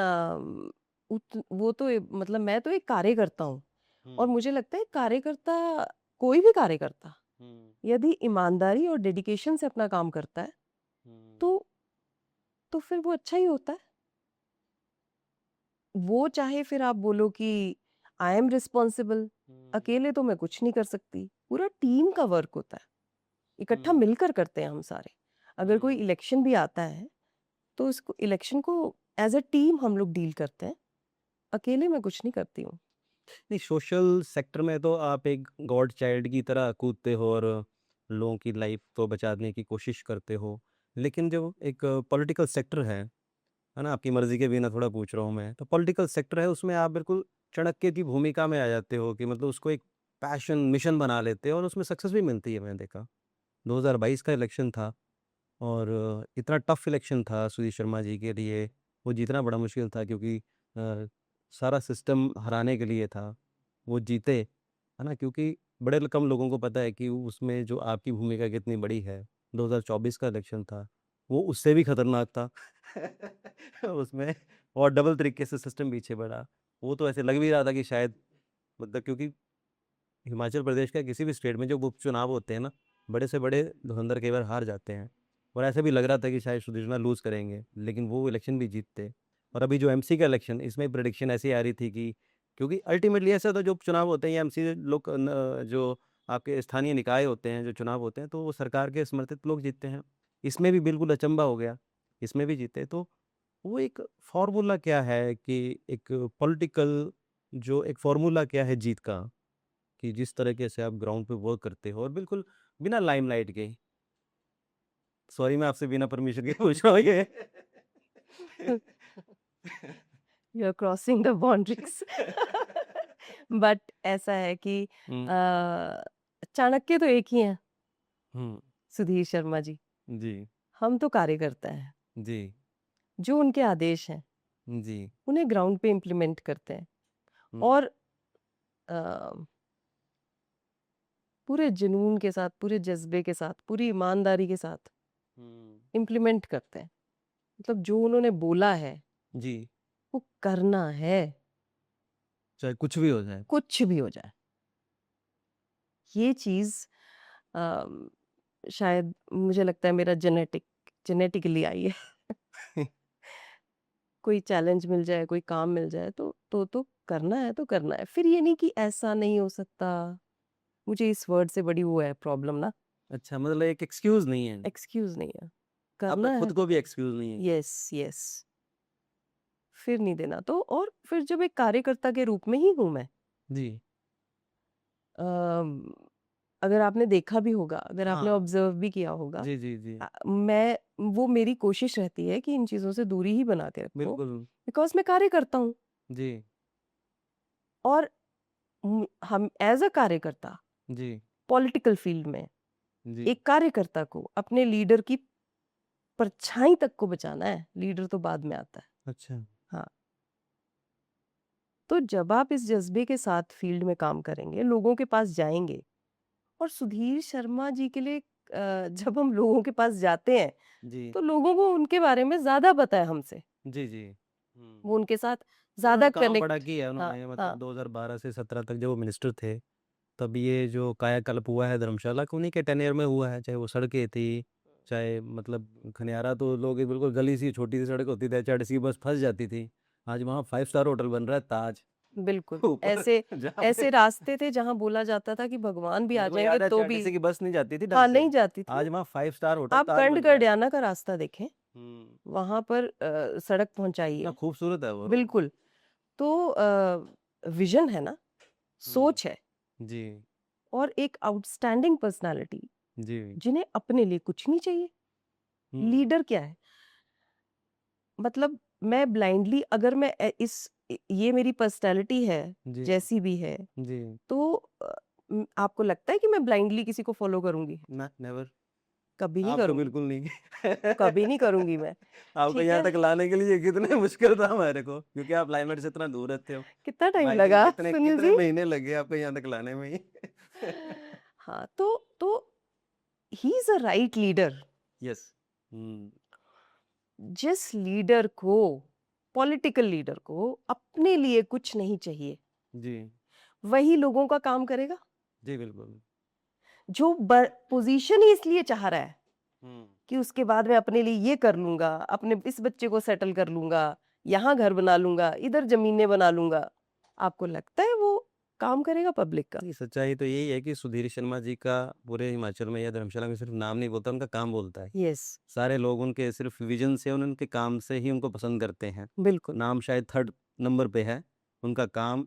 वो तो मतलब मैं तो एक कार्यकर्ता हूँ, और हुँ, मुझे लगता है कार्यकर्ता, कोई भी कार्यकर्ता हुँ, यदि ईमानदारी और डेडिकेशन से अपना काम करता है, हुँ, तो तो फिर वो अच्छा ही होता है। वो चाहे फिर आप बोलो कि आई एम रिस्पॉन्सिबल, हुँ, अकेले तो मैं कुछ नहीं कर सकती। पूरा टीम का वर्क होता है, इकट्ठा हम्म। मिलकर करते हैं हम सारे। अगर कोई हम्म। इलेक्शन भी आता है तो इसको इलेक्शन को एज अ टीम हम लोग डील करते हैं, अकेले मैं कुछ नहीं करती हूँ। नहीं, सोशल सेक्टर में तो आप एक गॉड चाइल्ड की तरह कूदते हो और लोगों की लाइफ तो बचाने की कोशिश करते हो, लेकिन जो एक पॉलिटिकल सेक्टर है ना, आपकी मर्जी के बिना थोड़ा पूछ रहा हूँ मैं, तो पॉलिटिकल सेक्टर है उसमें आप बिल्कुल चाणक्य की भूमिका में आ जाते हो कि मतलब उसको एक पैशन मिशन बना लेते हो और उसमें सक्सेस भी मिलती है। मैंने देखा 2022 का इलेक्शन था और इतना टफ इलेक्शन था सुधीर शर्मा जी के लिए, वो जीतना बड़ा मुश्किल था क्योंकि सारा सिस्टम हराने के लिए था, वो जीते, है ना, क्योंकि बड़े कम लोगों को पता है कि उसमें जो आपकी भूमिका कितनी बड़ी है। 2024 का इलेक्शन था, वो उससे भी खतरनाक था उसमें और डबल तरीके से सिस्टम पीछे बढ़ा। वो तो ऐसे लग भी रहा था कि शायद, मतलब क्योंकि हिमाचल प्रदेश का किसी भी स्टेट में जो उपचुनाव होते हैं ना, बड़े से बड़े धुरंधर कई बार हार जाते हैं और ऐसा भी लग रहा था कि शायद सुधीर लूज करेंगे, लेकिन वो इलेक्शन भी जीतते। और अभी जो एमसी का इलेक्शन, इसमें प्रेडिक्शन ऐसी आ रही थी कि क्योंकि अल्टीमेटली ऐसा तो जो उपचुनाव होते हैं या एमसी लोग जो आपके स्थानीय निकाय होते हैं, जो चुनाव होते हैं, तो वो सरकार के समर्थित लोग जीतते हैं। इसमें भी बिल्कुल अचंबा हो गया, इसमें भी जीते। तो वो एक फॉर्मूला क्या है कि एक पॉलिटिकल जो एक फॉर्मूला क्या है जीत का, कि जिस तरीके से आप ग्राउंड पे वर्क करते हो और बिल्कुल बिना लाइमलाइट के, सॉरी मैं आपसे बिना परमिशन के पूछ रहा हूँ ये you are crossing the boundaries but ऐसा है कि हम्म। चाणक्य तो एक ही हैं, हम्म। सुधीर शर्मा जी। जी। हम तो कार्यकर्ता हैं, जी। जो उनके आदेश हैं जी। उन्हें ग्राउंड पे इम्प्लीमेंट करते हैं हम्म। और अ, पूरे जुनून के साथ, पूरे जज्बे के साथ, पूरी ईमानदारी के साथ हम्म। इम्प्लीमेंट करते हैं। मतलब जो उन्होंने बोला है जी। वो करना है, चाहे कुछ भी हो जाए। कुछ भी हो जाए। ये चीज अम, शायद मुझे लगता है मेरा जेनेटिकली आई है कोई चैलेंज मिल जाए, कोई काम मिल जाए तो करना है तो करना है। फिर ये नहीं कि ऐसा नहीं हो सकता, मुझे इस वर्ड से बड़ी वो है प्रॉब्लम ना, अच्छा, मतलब एक एक्सक्यूज नहीं है, एक्सक्यूज नहीं है, आपका करना है खुद तो को भी एक्सक्यूज नहीं है। यस यस, फिर नहीं देना। तो और फिर जब एक कार्यकर्ता के रूप में ही हूं मैं, जी। अम, अगर आपने देखा भी होगा, अगर आपने हाँ। ऑब्जर्व भी किया होगा, जी। जी। जी। मैं वो मेरी कोशिश रहती है कि इन चीजों से दूरी ही बना के रखूं, बिल्कुल। बिकॉज मैं कार्य करता हूँ। जी। और हम एज अ कार्यकर्ता जी। पॉलिटिकल फील्ड में जी। एक कार्यकर्ता को अपने लीडर की परछाई तक को बचाना है, लीडर तो बाद में आता है। अच्छा। हाँ, तो जब आप इस जज्बे के साथ फील्ड में काम करेंगे, लोगों के पास जाएंगे, और सुधीर शर्मा जी के लिए जब हम लोगों के पास जाते हैं जी। तो लोगों को उनके बारे में ज्यादा पता है हमसे, जी। जी। वो उनके साथ उन्होंने ज्यादा काम बड़ा कनेक्ट। किया है, हाँ उन्होंने हाँ, मतलब 2012 से 17 तक जब वो मिनिस्टर थे, तब ये जो कायाकल्प हुआ है धर्मशाला का उन्हीं के टेन्योर में हुआ है। चाहे वो सड़कें थी, चाहे मतलब खनियारा तो लोग बिल्कुल गली सी छोटी सी सड़क होती थी, चढ़ सी बस फंस जाती थी। आज वहाँ 5 स्टार होटल बन रहा है, ताज बिल्कुल ऊपर ऐसे जहाँ पे ऐसे रास्ते थे जहां बोला जाता था कि भगवान भी आ मेरे को जाएंगे याद है तो भी। आरटीसी की बस नहीं जाती थी ढंग हाँ, से। नहीं जाती थी। आज वहाँ 5 स्टार होटल आप ताज कंड बन रहा है। गडियाना का रास्ता देखें, हम्म। वहां पर सड़क पहुंचाई इतना है। खूबसूरत है वो। बिल्कुल। तो विजन है ना, सोच है, जी। और एक आउटस्टैंडिंग पर्सनालिटी, जी। जिन्हें अपने लिए कुछ नहीं चाहिए। हम्म। लीडर क्या है, मतलब मैं ब्लाइंडली अगर मैं ये मेरी पर्सनालिटी है, जी। जैसी भी है, जी। तो आपको लगता है कि मैं ब्लाइंडली किसी को फॉलो करूंगी? ना, नेवर। कभी नहीं आप तो करूंगी, बिल्कुल नहीं कभी नहीं करूंगी मैं। आपको ठीक यहाँ है, तक लाने के लिए कितने मुश्किल था हमारे को, क्योंकि आप लाइमलाइट से इतना दूर रहते हो। कितना टाइम आई थिंक लगा कितने सुनील कितने जी? महीने लगे आपको यहाँ तक लाने में ही हाँ, तो he is a right leader. Yes. जिस लीडर को, पॉलिटिकल लीडर को अपने लिए कुछ नहीं चाहिए, जी। वही लोगों का काम करेगा। जी बिल्कुल। जो पोजीशन ही इसलिए चाह रहा है हम्म। कि उसके बाद मैं अपने लिए ये कर लूंगा, अपने इस बच्चे को सेटल कर लूंगा, यहाँ घर बना लूंगा, इधर जमीनें बना लूंगा, आपको लगता है वो काम करेगा पब्लिक का। नहीं, सच्चाई तो यही है कि सुधीर शर्मा जी का पूरे हिमाचल में या धर्मशाला में सिर्फ नाम नहीं बोलता, उनका काम बोलता है। यस, सारे लोग उनके सिर्फ विजन से, उनके काम से ही उनको पसंद करते हैं। बिल्कुल, नाम शायद थर्ड नंबर पे है, उनका काम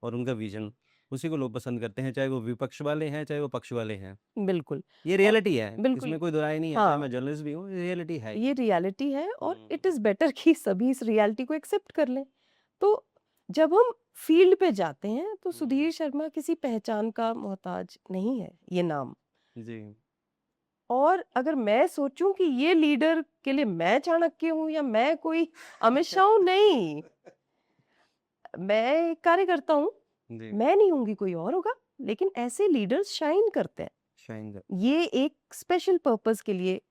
और उनका विजन, उसी को लोग पसंद करते हैं, चाहे वो विपक्ष वाले हैं, चाहे वो पक्ष वाले हैं। बिल्कुल ये और रियलिटी है, बिल्कुल इसमें कोई दोराय नहीं है, चाहे हाँ, मैं जर्नलिस्ट भी हूँ, ये रियलिटी है ये ही। रियलिटी है और हुँ, इट इज़ बेटर कि सभी इस रियलिटी को एक्सेप्ट कर लें। तो जब हम फील्ड पे जाते हैं तो हुँ, सुधीर शर्मा किसी पहचान का मोहताज नहीं है ये नाम। जी। और अगर मैं सोचूं कि ये लीडर के लिए मैं चाणक्य हूँ या मैं कोई अमित शाह हूँ, नहीं, मैं एक कार्यकर्ता हूँ, जी, मैं नहीं होंगी कोई और होगा। लेकिन ऐसे लीडर्स शाइन करते हैं, शाइन कर ये एक स्पेशल पर्पस के लिए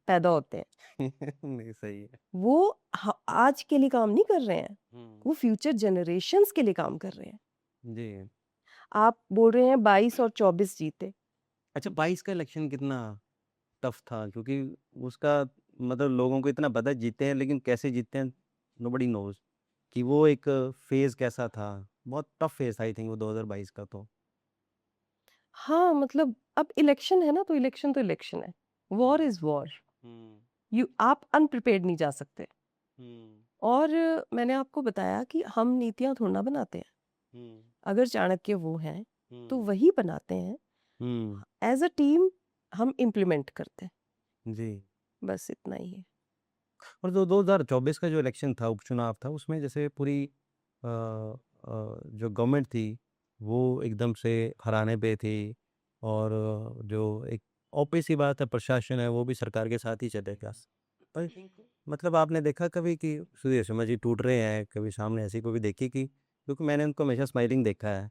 पैदा होते हैं। नहीं, सही है। वो आज के लिए काम नहीं कर रहे हैं, हुँ, वो फ्यूचर जनरेशंस के लिए काम कर रहे हैं। जी। आप बोल रहे हैं 22 और 24 जीते। अच्छा, 22 का इलेक्शन कितना टफ था? क्योंकि उसका मतलब लोगों को इतना पता है जीते हैं, लेकिन कैसे जीते हैं नोबडी नोज़ कि वो एक फ़ेज़ कैसा था? बहुत टफ फ़ेज़ था आई थिंक वो 2022 का तो। हाँ, मतलब अब इलेक्शन है ना, तो इलेक्शन है। War hmm, is war. Hmm, आप अनप्रिपेयर्ड नहीं जा सकते। हुँ, और मैंने आपको बताया कि हम नीतियाँ थोड़ी ना बनाते हैं। हुँ, अगर चाणक्य वो हैं, तो हुँ, वही बनाते हैं। हुँ, एज़ अ टीम हम इम्प्लीमेंट करते हैं, जी। बस इतना ही है। और जो 2024 का जो इलेक्शन था, उपचुनाव था, उसमें जैसे पूरी जो गवर्नमेंट थी, वो एकदम से हराने पे थी और जो एक ऑब्वियस सी बात है प्रशासन है, वो भी सरकार के साथ ही चलेगा। पर मतलब आपने देखा कभी कि सुधीर शर्मा जी टूट रहे हैं, कभी सामने ऐसी कभी देखी कि क्योंकि मैंने उनको हमेशा स्माइलिंग देखा है,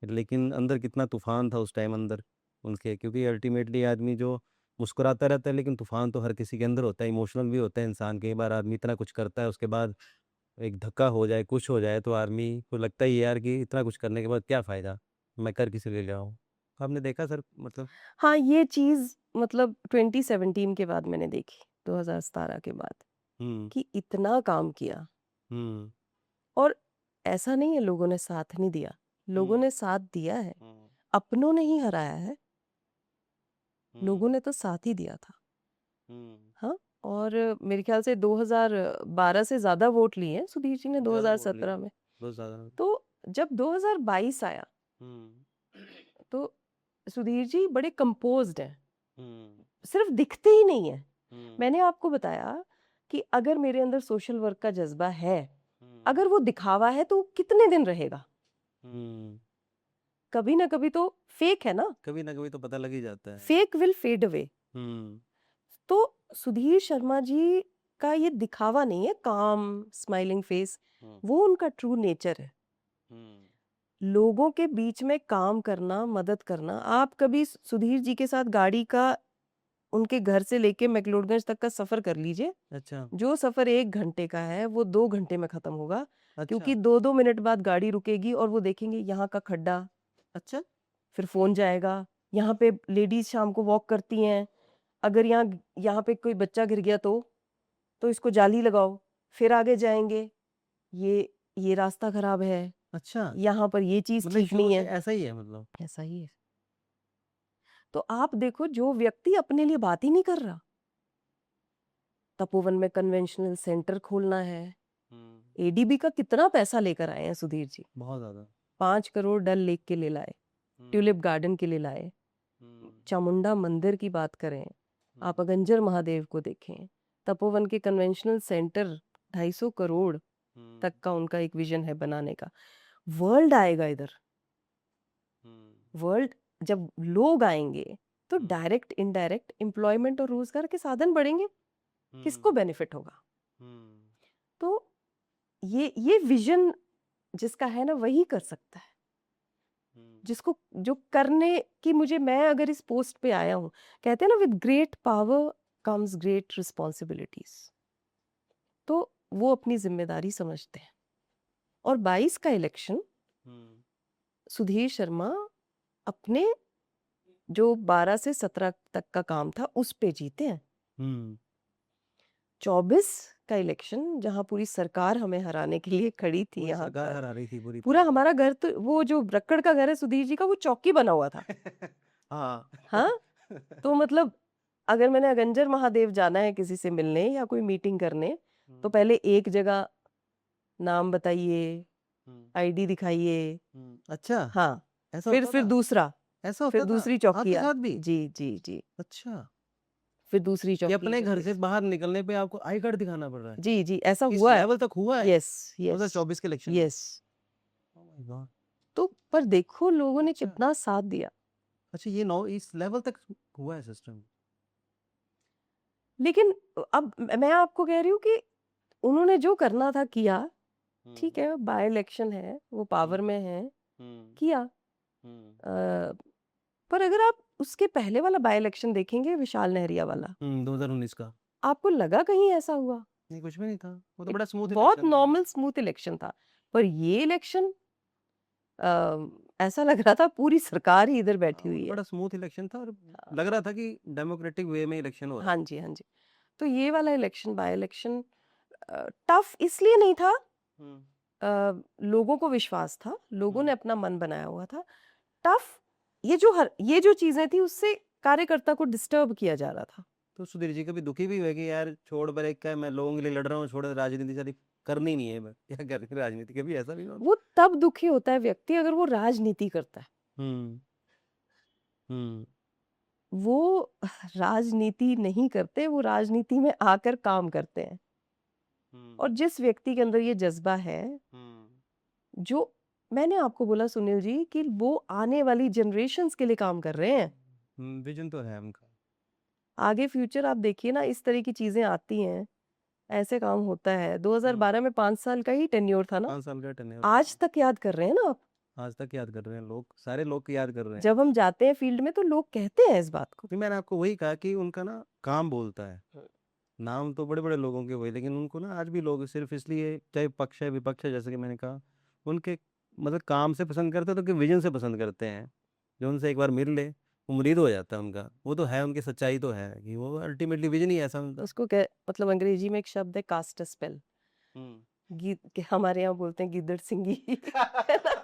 लेकिन अंदर कितना तूफ़ान था उस टाइम अंदर उनके क्योंकि अल्टीमेटली आदमी जो मुस्कुराता रहता है लेकिन तूफ़ान तो हर किसी के अंदर होता है, इमोशनल भी होता है इंसान। कई बार आदमी इतना कुछ करता है उसके बाद एक धक्का हो जाए, कुछ हो जाए तो आदमी को लगता ही है यार कि इतना कुछ करने के बाद क्या फ़ायदा? मैं कर किस लिए रहा हूँ? आपने देखा सर मतलब हाँ, ये चीज़ मतलब 2017 के बाद मैंने देखी, 2017 के बाद, हुँ, कि इतना काम किया हुँ, और ऐसा नहीं है लोगों ने साथ नहीं दिया, लोगों हुँ, ने साथ दिया है। हुँ, अपनों ने ही हराया है, लोगों हुँ, ने तो साथ ही दिया था। हुँ, हाँ, और मेरे ख्याल से 2012 से ज़्यादा वोट लिए हैं सुधीर जी ने ज़्यादा वोट लिए, 2017 में। बहुत ज़्यादा। तो जब 2022 आया, हुँ, तो सुधीर जी बड़े कंपोज़्ड हैं, हुँ, सिर्फ़ दिखते ही नहीं हैं। हुँ, मैंने आपको बताया कि अगर मेरे अंदर सोशल वर्क का जज़्बा है, हुँ, अगर वो दिखावा है तो कितने दिन रहेगा? हुँ, कभी ना कभी तो फ़ेक है ना, कभी ना कभी तो पता लग ही जाता है। Fake will fade away. Hmm, तो सुधीर शर्मा जी का ये दिखावा नहीं है, काम, स्माइलिंग फेस, हुँ, वो उनका ट्रू नेचर है। हुँ, लोगों के बीच में काम करना, मदद करना। आप कभी सुधीर जी के साथ गाड़ी का उनके घर से लेके मैक्लोडगंज तक का सफ़र कर लीजिए। अच्छा, जो सफ़र 1 घंटे का है, वो 2 घंटे में ख़त्म होगा, अच्छा, क्योंकि 2-2 मिनट बाद गाड़ी रुकेगी और वो देखेंगे यहाँ का खड्डा, अच्छा, फिर फ़ोन जाएगा। यहाँ पे लेडीज़ शाम को वॉक करती हैं, अगर यहाँ यहाँ पे कोई बच्चा गिर गया तो इसको जाली लगाओ। फिर आगे जाएँगे, ये रास्ता ख़राब है, अच्छा, यहाँ पर ये चीज़ मतलब ठीक शुरू नहीं से है। ऐसा ही है मतलब। ऐसा ही है। तो आप देखो, जो व्यक्ति अपने लिए बात ही नहीं कर रहा, तपोवन में कन्वेंशनल सेंटर खोलना है, हुँ, एडीबी का कितना पैसा लेकर आए हैं सुधीर जी। बहुत ज़्यादा। 5 करोड़ डल लेक के लिए लाए, हुँ, ट्यूलिप गार्डन के लिए लाए, हुँ, चामुंडा मंदिर की बात करें, हुँ, आप अगंजर महादेव को देखें, तपोवन के कन्वेंशनल सेंटर 250 करोड़ हुँ, तक का उनका एक विजन है बनाने का। वर्ल्ड आएगा इधर, हुँ, वर्ल्ड जब लोग आएंगे तो हुँ, डायरेक्ट इनडायरेक्ट एम्प्लॉयमेंट और रोजगार के साधन बढ़ेंगे। हुँ, किसको बेनिफिट होगा? हुँ, तो ये विजन जिसका है ना, वही कर सकता है। हुँ, जिसको जो करने की, मुझे, मैं अगर इस पोस्ट पे आया हूँ, कहते हैं ना, with great power comes great responsibilities. तो वो अपनी जिम्मेदारी समझते हैं। और 22 का इलेक्शन हुँ, सुधीर शर्मा अपने जो 12 से 17 तक का काम था उस पे जीते हैं। हुँ, 24 का इलेक्शन जहाँ पूरी सरकार हमें हराने के लिए खड़ी थी पूरी यहाँ सरकार पर। हरा रही थी पूरी पूरा तरह हमारा घर तो वो जो रक्कड़ का घर है सुधीर जी का, वो चौकी बना हुआ था। से। हाँ। हाँ, तो मतलब अगर मैंने अगंजर महादेव जाना है किसी से मिलने या कोई मीटिंग करने, तो हम्म, पहले एक जगह नाम बताइए, हम्म, आईडी दिखाइए, अच्छा, हाँ, ऐसा फिर होता था? दूसरा, ऐसा फिर होता था दूसरी चौकी आपके साथ भी? जी, जी, जी, अच्छा, फिर दूसरी कि चौकी अपने फिर घर से तीसरी। बाहर निकलने पे आपको आई कार्ड दिखाना पड़ रहा है? जी, जी, ऐसा इस हुआ है। लेवल तक हुआ है यस, यस, 2024 के इलेक्शन में? यस। Oh my God! तो पर देखो लोगों ने अच्छा, कितना साथ दिया। अच्छा ये नौ इस लेवल तक हुआ है सिस्टम? लेकिन अब मैं आपको कह रही हूँ कि उन्होंने जो करना था किया, हुँ, ठीक है, बाय इलेक्शन है, वो पावर हुँ, में हैं, हुँ, किया। हुँ, अ, पर अगर आप उसके पहले वाला बाय इलेक्शन देखेंगे विशाल नेहरिया वाला, 2019 का। आपको लगा कहीं ऐसा हुआ? नहीं, कुछ भी नहीं था। वो तो एक बड़ा स्मूथ बहुत इलेक्शन था। नॉर्मल स्मूथ इलेक्शन था। पर ये इलेक्शन ऐसा लग रहा था पूरी सरकार ही इधर बैठी वो हुई तो है। बड़ा स्मूथ इलेक्शन था और हाँ, लग रहा था कि डेमोक्रेटिक वे में इलेक्शन हो रहा हाँ है। जी, हाँ जी। तो ये वाला इलेक्शन बाय इलेक्शन टफ इसलिए नहीं था, हुँ, लोगों को विश्वास था, लोगों ने हुँ। अपना मन बनाया हुआ था। टफ ये जो चीज़ें थी उससे कार्यकर्ता को डिस्टर्ब किया जा रहा था। तो सुधीर जी कभी दुखी भी हुए कि यार छोड़ ब्रेक का मैं लोगों के लिए लड़ रहा हूँ, छोड़ राजनीति सारी करनी नहीं है मैं क्या करनी राजनीति, कभी ऐसा भी हुआ? वो तब दुखी होता है व्यक्ति अगर वो राजनीति करता है। हुँ, हुँ, वो राजनीति नहीं करते, वो राजनीति में आकर काम करते हैं। और हुँ, जिस व्यक्ति के अंदर ये जज़्बा है, हुँ, जो मैंने आपको बोला सुनील जी कि वो आने वाली जनरेशंस के लिए काम कर रहे हैं। विज़न तो है उनका। आगे फ्यूचर आप देखिए ना, इस तरह की चीज़ें आती हैं, ऐसे काम होता है। हुँ, 2012 में 5 साल का ही टेन्योर था ना, 5 साल का टेन्योर आज था। तक याद कर रहे हैं ना आप। आज तक याद कर रहे हैं लोग, सारे लोग याद कर रहे हैं। जब हम जाते हैं फील्ड में तो लोग कहते हैं इस बात को। फिर मैंने आपको वही कहा कि उनका ना काम बोलता है। हुँ। नाम तो बड़े-बड़े लोगों के हुए, लेकिन उनको ना आज भी लोग सिर्फ़ इसलिए चाहे पक्ष है, विपक्ष है, जैसे कि मैंने कहा, उनके मतलब काम से पसंद करते हैं, तो उनके विज़न से पसंद करते हैं। जो उनसे एक बार मिल ले, वो मुरीद हो जाता है उनका। वो तो है, उनकी सच्चाई तो है कि वो अल्टीमेटली विज़न ही ऐसा उनका। उसको कह मतलब अंग्रेजी में एक शब्द है कास्ट अ स्पेल। हुँ। हमारे यहाँ बोलते हैं गिद्दड़ सिंगी है ना?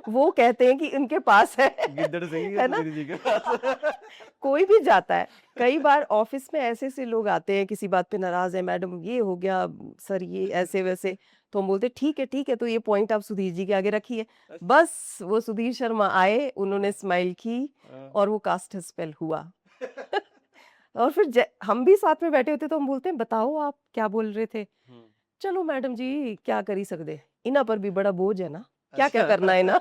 वो कहते हैं कि उनके पास है गिद्दड़ सिंह है है ना? सुधीर जी के पास। कोई भी जाता है। कई बार ऑफिस में ऐसे-ऐसे लोग आते हैं, किसी बात पे नाराज़ है, मैडम ये हो गया, सर ये ऐसे-वैसे, तो हम बोलते हैं ठीक है, तो ये पॉइंट आप सुधीर जी के आगे रखिए। बस वो सुधीर शर्मा आए, उन्होंने स्माइल की हाँ। और वो कास्ट स्पेल हुआ। और फिर हम भी साथ में बैठे होते तो हम बोलते हैं बताओ आप क्या बोल रहे थे? हुँ। चलो मैडम जी क्या करी सकदे, इन्हां पर भी बड़ा बोझ है ना, क्या-क्या अच्छा। करना है ना।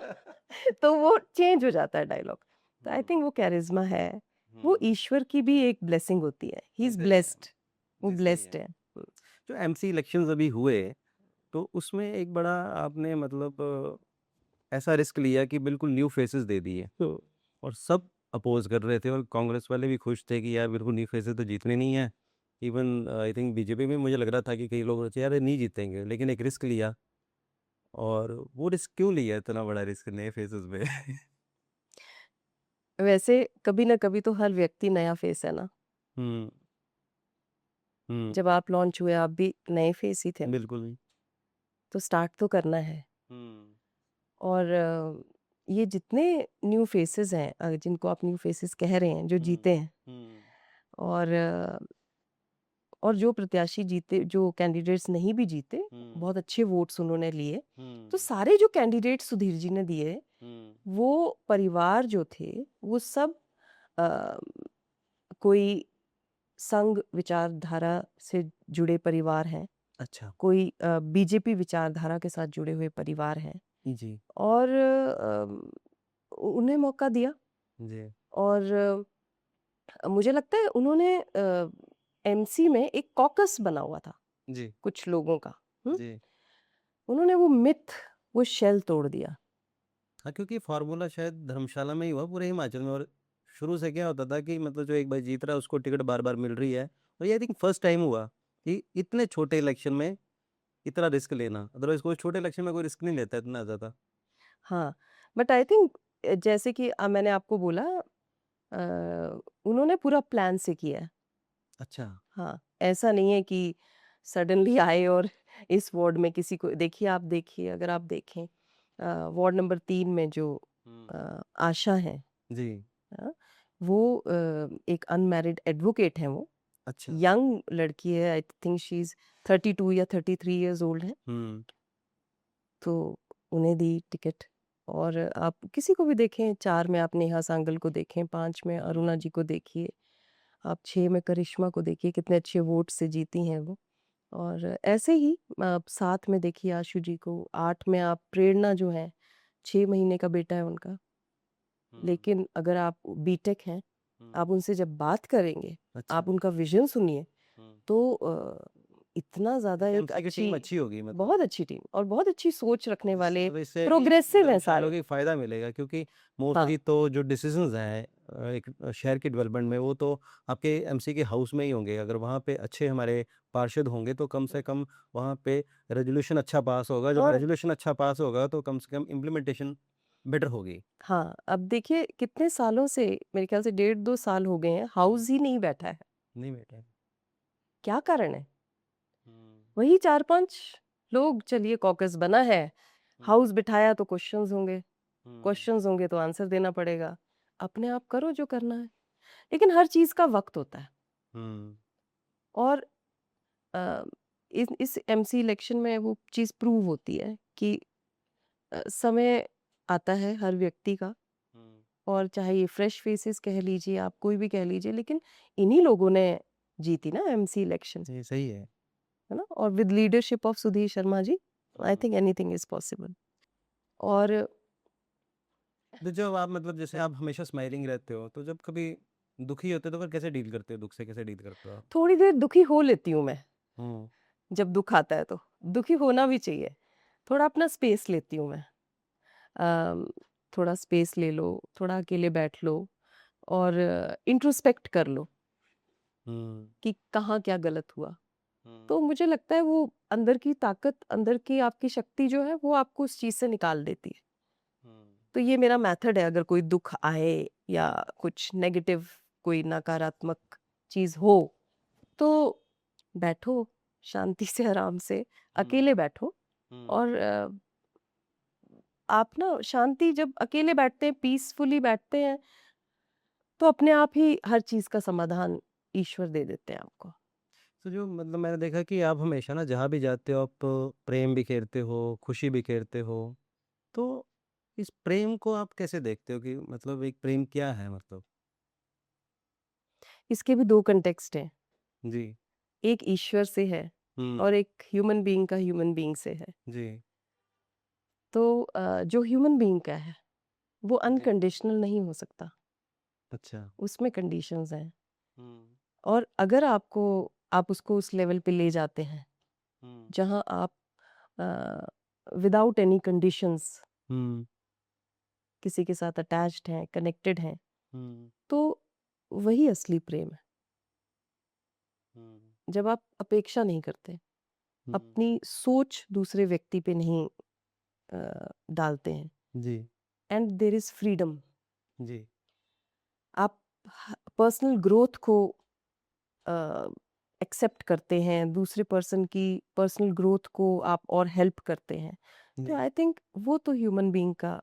तो वो चेंज हो जाता है डायलॉग। तो आई हुँ, थिंक वो कैरिज़्मा है, वो हुँ। ईश्वर की भी एक ब्लेसिंग होती है। ही इज़ सही है, ब्लेस्ड, वो सही ब्लेस्ड है। है। जो एमसी इलेक्शंस अभी हुए, तो उसमें एक बड़ा आपने मतलब ऐसा रिस्क लिया कि बिल्कुल न्यू फेसेस दे दिए हुँ। और सब अपोज कर रहे थे और कांग्रेस वाले भी खुश थे कि यार बिल्कुल न्यू फेसेस तो जीतने नहीं है। इवन आई थिंक बीजेपी में मुझे लग रहा था कि कई लोग यार ये नहीं जीतेंगे, लेकिन एक रिस्क लिया। और वो रिस्क क्यों लिया, इतना बड़ा रिस्क नए फेसेस में? वैसे कभी न कभी तो हर व्यक्ति नया फेस है ना। हम्म, हम्म, जब आप लॉन्च हुए आप भी नए फेस ही थे, बिल्कुल। तो स्टार्ट तो करना है। हम्म, और ये जितने न्यू फेसेस हैं जिनको आप न्यू फेसेस कह रहे हैं, जो हम्म, जीते हैं हम्म, और और जो प्रत्याशी जीते, जो कैंडिडेट्स नहीं भी जीते, हम्म, बहुत अच्छे वोट्स उन्होंने लिए। तो हम्म, सारे जो कैंडिडेट्स सुधीर जी ने दिए, हम्म, वो परिवार जो थे, वो सब अ, कोई संघ विचारधारा से जुड़े परिवार हैं, अच्छा, कोई बीजेपी विचारधारा के साथ जुड़े हुए परिवार हैं जी, और उन्हें मौका दिया जी, और मुझे लगता है उन्होंने एमसी में एक कॉकस बना हुआ था जी, कुछ लोगों का। हुँ? जी। उन्होंने वो मिथ, वो शेल तोड़ दिया। हाँ, क्योंकि फार्मूला शायद धर्मशाला में ही हुआ पूरे हिमाचल में। और शुरू से क्या होता था कि मतलब जो एक बार जीत रहा है उसको टिकट बार-बार मिल रही है। और ये आई थिंक फर्स्ट टाइम हुआ कि इतने छोटे इलेक्शन में इतना रिस्क लेना। अदरवाइज़ कोई छोटे इलेक्शन में कोई रिस्क नहीं लेता इतना ज़्यादा। हाँ, बट आई थिंक जैसे कि मैंने आपको बोला उन्होंने पूरा प्लान से किया है। अच्छा। हाँ, ऐसा नहीं है कि सडनली आए और इस वार्ड में किसी को देखिए, आप देखिए, अगर आप देखें वार्ड नंबर 3 में जो आशा है, जी। वो एक अनमैरिड एडवोकेट हैं, वो अच्छा। यंग लड़की है, आई थिंक शी इज 32 या 33 इयर्स ओल्ड है, तो उन्हें दी टिकट। और आप किसी को भी देखें, 4 में आप नेहा सांगल को देखें, 5 में अरुणा जी को देखिए, आप 6 में करिश्मा को देखिए, कितने अच्छे वोट से जीती हैं वो। और ऐसे ही आप 7 में देखिए आशु जी को, 8 में आप प्रेरणा जो है, 6 महीने का बेटा है उनका। लेकिन अगर आप बीटेक हैं, आप उनसे जब बात करेंगे, अच्छा। आप उनका विजन सुनिए, तो इतना ज़्यादा एक एमसी की टीम अच्छी, अच्छी होगी मतलब। बहुत अच्छी टीम और बहुत अच्छी सोच रखने वाले, अब इससे प्रोग्रेसिव हैं धर्मशाला सारे। को फ़ायदा मिलेगा क्योंकि हाँ, मोस्टली तो जो डिसीजंस हैं एक शहर के डेवलपमेंट में वो तो आपके एमसी के हाउस में ही होंगे। अगर वहाँ पे अच्छे हमारे पार्षद होंगे तो कम से कम वहाँ पे रेज़ोल्यूशन अच्छा पास होगा। जब और रेज़ोल्यूशन अच्छा पास होगा तो कम से कम इम्प्लीमेंटेशन बेटर होगी। हाँ, अब देखिए कितने सालों से, मेरे ख्याल से 1.5-2 साल हो गए हैं, हाउस ही नहीं बैठा है। नहीं बेटा। क्या कारण है? वही 4-5 लोग, चलिए कॉकस बना है, हाउस बिठाया तो क्वेश्चंस होंगे तो आंसर देना पड़ेगा। अपने आप करो जो करना है। लेकिन हर चीज़ का वक़्त होता है। और अ, इस एमसी इलेक्शन में वो चीज़ प्रूव होती है कि समय आता है हर व्यक्ति का, और चाहे ये फ्रेश फेसेस कह लीजिए, आप कोई भी कह लीजिए, लेकिन इन्हीं लोगों ने जीती ना एमसी इलेक्शन, ये सही है। है ना? और with leadership of Sudhir Sharma ji, I think anything is possible. और तो जब आप मतलब जैसे आप हमेशा स्माइलिंग रहते हो तो जब कभी दुखी होते हो तो फिर कैसे डील करते हो? दुःख से कैसे डील करते हो आप? थोड़ी देर दुखी हो लेती हूँ मैं, हुँ। जब दुःख आता है तो। दुखी होना भी चाहिए। थोड़ा अपना स्पेस लेती हूँ मैं। अम, थोड़ा स्पेस ले लो, थोड़ा अकेले बैठ लो और इंट्रोस्पेक्ट कर लो हुँ। कि कहाँ क्या गलत हुआ। तो मुझे लगता है वो अंदर की ताकत, अंदर की आपकी शक्ति जो है, वो आपको उस चीज़ से निकाल देती है। तो ये मेरा मेथड है, अगर कोई दुःख आए या कुछ नेगेटिव, कोई नकारात्मक चीज़ हो, तो बैठो शांति से, आराम से, अकेले बैठो और आप ना शांति, जब अकेले बैठते हैं, पीसफुली बैठते हैं, तो अपने आप ही हर चीज़ का समाधान ईश्वर दे देते हैं आपको। तो जो मतलब मैंने देखा कि आप हमेशा ना जहाँ भी जाते हो आप प्रेम बिखेरते हो, खुशी बिखेरते हो। तो इस प्रेम को आप कैसे देखते हो कि मतलब एक प्रेम क्या है मतलब? इसके भी 2 कॉन्टेक्स्ट हैं, जी। एक ईश्वर से है हुँ। और एक ह्यूमन बीइंग का ह्यूमन बीइंग से है। जी। तो जो ह्यूमन बीइंग का है, वो जी। अनकंडीशनल नहीं हो सकता, अच्छा। उसमें कंडीशंस हैं। हुँ। और अगर आप उसको उस लेवल पे ले जाते हैं, हुँ। जहाँ आप विदाउट एनी कंडीशंस हुँ। किसी के साथ अटैच्ड हैं, कनेक्टेड हैं, हुँ। तो वही असली प्रेम है। हुँ। जब आप अपेक्षा नहीं करते, हुँ। अपनी सोच दूसरे व्यक्ति पे नहीं डालते हैं, जी। And there is freedom. जी। आप पर्सनल ग्रोथ को एक्सेप्ट करते हैं, दूसरे पर्सन की पर्सनल ग्रोथ को आप और हेल्प करते हैं, तो जी। आई थिंक वो तो ह्यूमन बीइंग का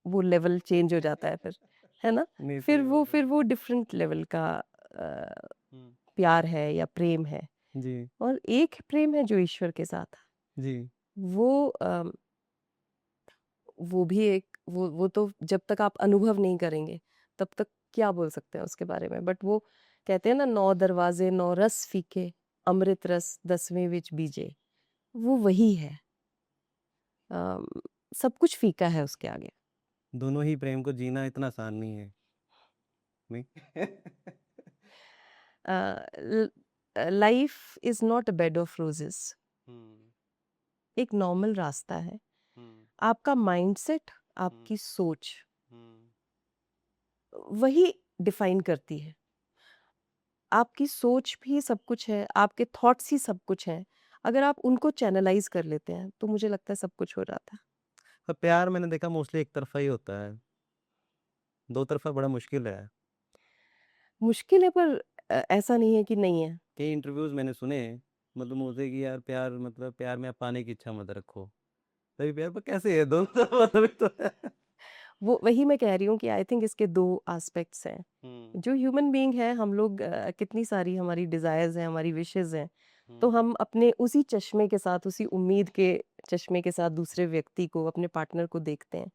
वो लेवल चेंज हो जाता है फिर, है ना? नहीं, फिर सही वो बात है। फिर वो डिफरेंट लेवल का हुँ। प्यार है या प्रेम है। जी। और एक प्रेम है जो ईश्वर के साथ, जी। वो वो भी एक, वो तो जब तक आप अनुभव नहीं करेंगे, तब तक क्या बोल सकते हैं उसके बारे में। बट वो कहते हैं ना, 9 दरवाजे 9 रस फीके, अमृत रस 10वें विच बीजे, वो वही है। अम, सब कुछ फीका है उसके आगे। दोनों ही प्रेम को जीना इतना आसान नहीं है। नहीं? Life is not a bed of roses, hmm. एक नॉर्मल रास्ता है। हुँ। आपका माइंडसेट, हुँ। आपकी सोच, हुँ। वही डिफाइन करती है। आपकी सोच भी सब कुछ है, आपके थॉट्स ही सब कुछ हैं। अगर आप उनको चैनलाइज़ कर लेते हैं, तो मुझे लगता है सब कुछ हो जाता है। और प्यार मैंने देखा मोस्टली एक तरफ़ा ही होता है। दो तरफ़ा बड़ा मुश्किल है। मुश्किल है, पर ऐसा नहीं है कि नहीं है। कई इंटरव्यूज़ मैंने सुने मतलब मुझे कि यार प्यार मतलब प्यार में आप पाने की इच्छा मत रखो, तभी प्यार पर कैसे है दोनों तो मतलब तो है। वो वही मैं कह रही हूँ कि आई थिंक इसके दो एस्पेक्ट्स हैं। हम्म जो ह्यूमन बीइंग है हम लोग, कितनी सारी हमारी डिजायर्स हैं, हमारी विशेस हैं, तो हम्म हम अपने उसी चश्मे के साथ, उसी उम्मीद के चश्मे के साथ दूसरे व्यक्ति को, अपने पार्टनर को देखते हैं।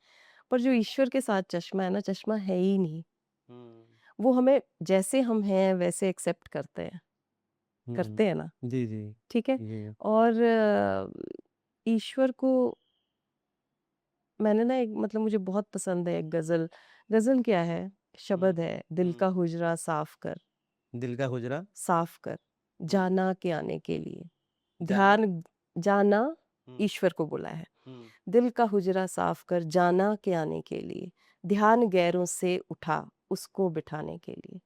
पर जो ईश्वर के साथ चश्मा है ना, चश्मा है ही नहीं। हम्म वो हमें जैसे हम हैं वैसे एक्सेप्ट करते हैं ना। जी जी ठीक है। ये और ईश्वर को मैंने ना एक, मतलब मुझे बहुत पसंद है एक गजल। गजल क्या है? शब्द है, दिल का हुजरा साफ कर, दिल का हुजरा साफ कर, जाना के आने के लिए। जाना ध्यान, जाना, हम्म ईश्वर को बोला है। हम्म दिल का हुजरा साफ कर, जाना के आने के लिए। ध्यान गैरों से उठा, उसको बिठाने के लिए।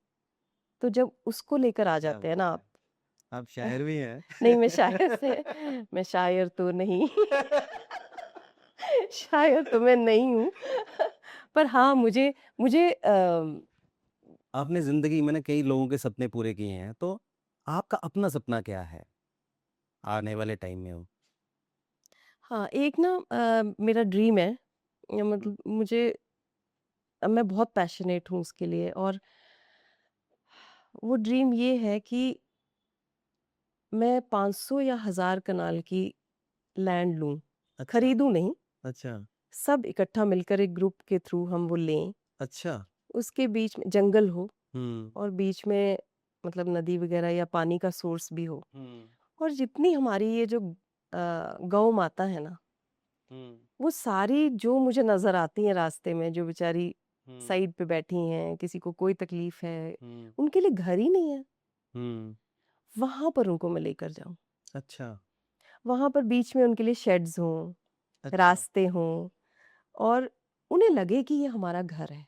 तो जब उसको लेकर आ क्या जाते हैं बात ना है, आप। आप शायर भी हैं। नहीं, मैं शायर तो नहीं। शायर तो मैं नहीं हूँ। पर हाँ, मुझे मुझे आपने जिंदगी में ना कई लोगों के सपने पूरे किए हैं, तो आपका अपना सपना क्या है आने वाले टाइम में हो? हाँ, एक ना मेरा ड्रीम है, मतलब मुझे, मैं बहुत पैशनेट हूँ उसके लिए। और वो ड्रीम ये है कि मैं 500 या 1000 कनाल की लैंड लूँ। अच्छा खरीदूँ नहीं, अच्छा सब इकट्ठा मिलकर एक ग्रुप के थ्रू हम वो लें। अच्छा उसके बीच में जंगल हो, हम्म और बीच में मतलब नदी वगैरह या पानी का सोर्स भी हो। हम्म और जितनी हमारी ये जो गौ माता है ना, हम्म वो सारी जो मुझे नज़र आती हैं रास्ते में, जो बेचारी हम्म साइड पे बैठी हैं, किसी को कोई तकलीफ है, हम्म उनके लिए घर ही नहीं है, हम्म वहाँ पर उनको मैं लेकर जाऊँ। अच्छा वहाँ पर बीच में उनके लिए शेड्स हों, अच्छा रास्ते हों, और उन्हें लगे कि ये हमारा घर है।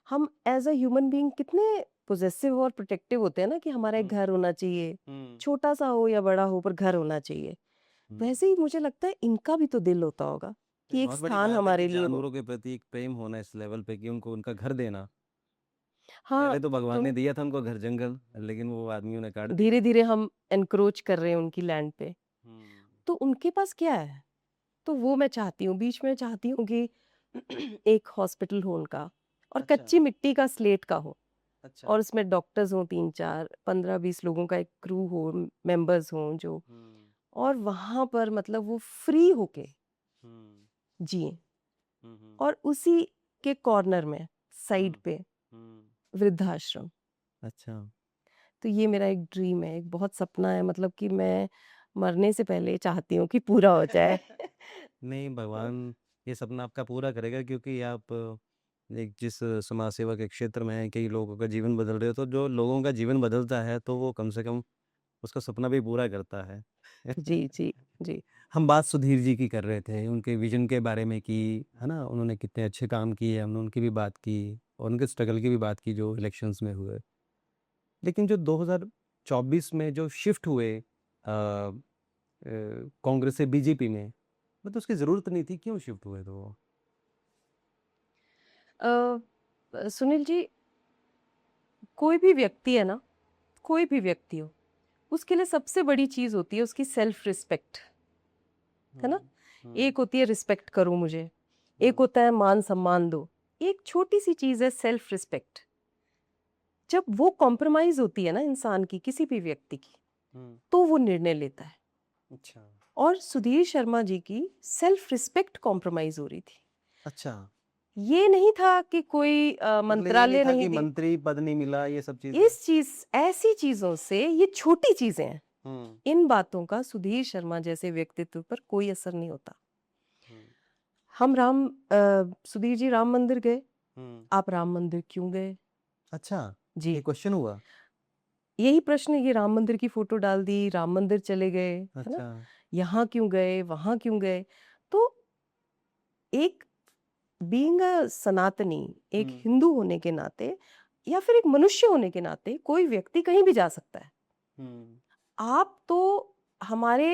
हम एज़ अ ह्यूमन बीइंग कितने पॉसेसिव और प्रोटेक्टिव होते हैं ना, कि हमारा एक हम्म घर होना चाहिए, हम्म छोटा-सा हो या बड़ा हो, पर घर होना चाहिए। हम्म वैसे ही मुझे लगता है इनका भी तो दिल होता होगा ये कि एक बहुत बड़ी स्थान बात है कि हमारे लिए हो। जानवरों के प्रति एक प्रेम होना इस लेवल पे कि उनको उनका घर देना। हाँ, पहले तो भगवान ने तो दिया था उनको घर जंगल, लेकिन वो आदमियों ने काट दिया। धीरे-धीरे हम एनक्रोच कर रहे हैं उनकी लैंड पे। हम्म तो उनके पास क्या है? तो वो मैं चाहती हूँ, बीच में चाहती हूँ कि एक हॉस्पिटल हो उनका, और अच्छा कच्ची मिट्टी का स्लेट का हो, अच्छा और उसमें डॉक्टर्स हों 3-4, 15-20 लोगों का एक क्रू हो, मेंबर्स हों जो, हम्म और वहाँ पर मतलब वो फ्री होके हम्म जिएँ। हम्म और उसी के कॉर्नर में, साइड हम्म पे, हम्म वृद्धाश्रम। अच्छा तो ये मेरा एक ड्रीम है, एक बहुत सपना है, मतलब कि मैं मरने से पहले चाहती हूँ कि पूरा हो जाए। नहीं, भगवान ये सपना आपका पूरा करेगा, क्योंकि आप एक जिस समाज सेवा के क्षेत्र में हैं, कई लोगों का जीवन बदल रहे हो, तो जो लोगों का जीवन बदलता है तो वो कम से कम उसका सपना भी पूरा करता है। जी, जी, जी। हम बात सुधीर जी की कर रहे थे, उनके विजन के बारे में की, है ना, उन्होंने कितने अच्छे काम किए, हमने उनकी भी बात की और उनके स्ट्रगल की भी बात की जो इलेक्शंस में हुए। लेकिन जो 2024 में जो शिफ्ट हुए कांग्रेस से बीजेपी में, मतलब उसकी ज़रूरत नहीं थी, क्यों शिफ्ट हुए तो वो? सुनील जी, कोई भी व्यक्ति है ना, कोई भी व्यक्ति हो, उसके लिए सबसे बड़ी चीज़ होती है उसकी सेल्फ रिस्पेक्ट, है ना? हुँ, हुँ, एक होती है रिस्पेक्ट करो मुझे, एक हुँ, होता है मान सम्मान दो, एक छोटी सी चीज़ है सेल्फ रिस्पेक्ट। जब वो कॉम्प्रोमाइज़ होती है ना इंसान की, किसी भी व्यक्ति की, हुँ, तो वो निर्णय लेता है। अच्छा, और सुधीर शर्मा जी की सेल्फ रिस्पेक्ट कॉम्प्रोमाइज़ हो रही थी। अच्छा, ये नहीं था कि कोई मतलब ये नहीं मंत्रालय था नहीं कि दी। मंत्री पद नहीं मिला, ये सब चीज़ें? इस चीज़, ऐसी चीज़ों से, ये छोटी चीज़ें हैं, हुँ, इन बातों का सुधीर शर्मा जैसे व्यक्तित्व पर कोई असर नहीं होता। हुँ, हम सुधीर जी राम मंदिर गए, हुँ, आप राम मंदिर क्यों गए? अच्छा, जी, ये क्वेश्चन हुआ? यही प्रश्न, ये राम मंदिर की फ़ोटो डाल दी, राम मंदिर चले गए, है ना? अच्छा, यहाँ क्यों गए, वहाँ क्यों गए? तो एक बीइंग अ सनातनी, एक हुँ, हिंदू होने के नाते, या फिर एक मनुष्य होने के नाते, कोई व्यक्ति कहीं भी जा सकता है। हुँ, आप तो हमारे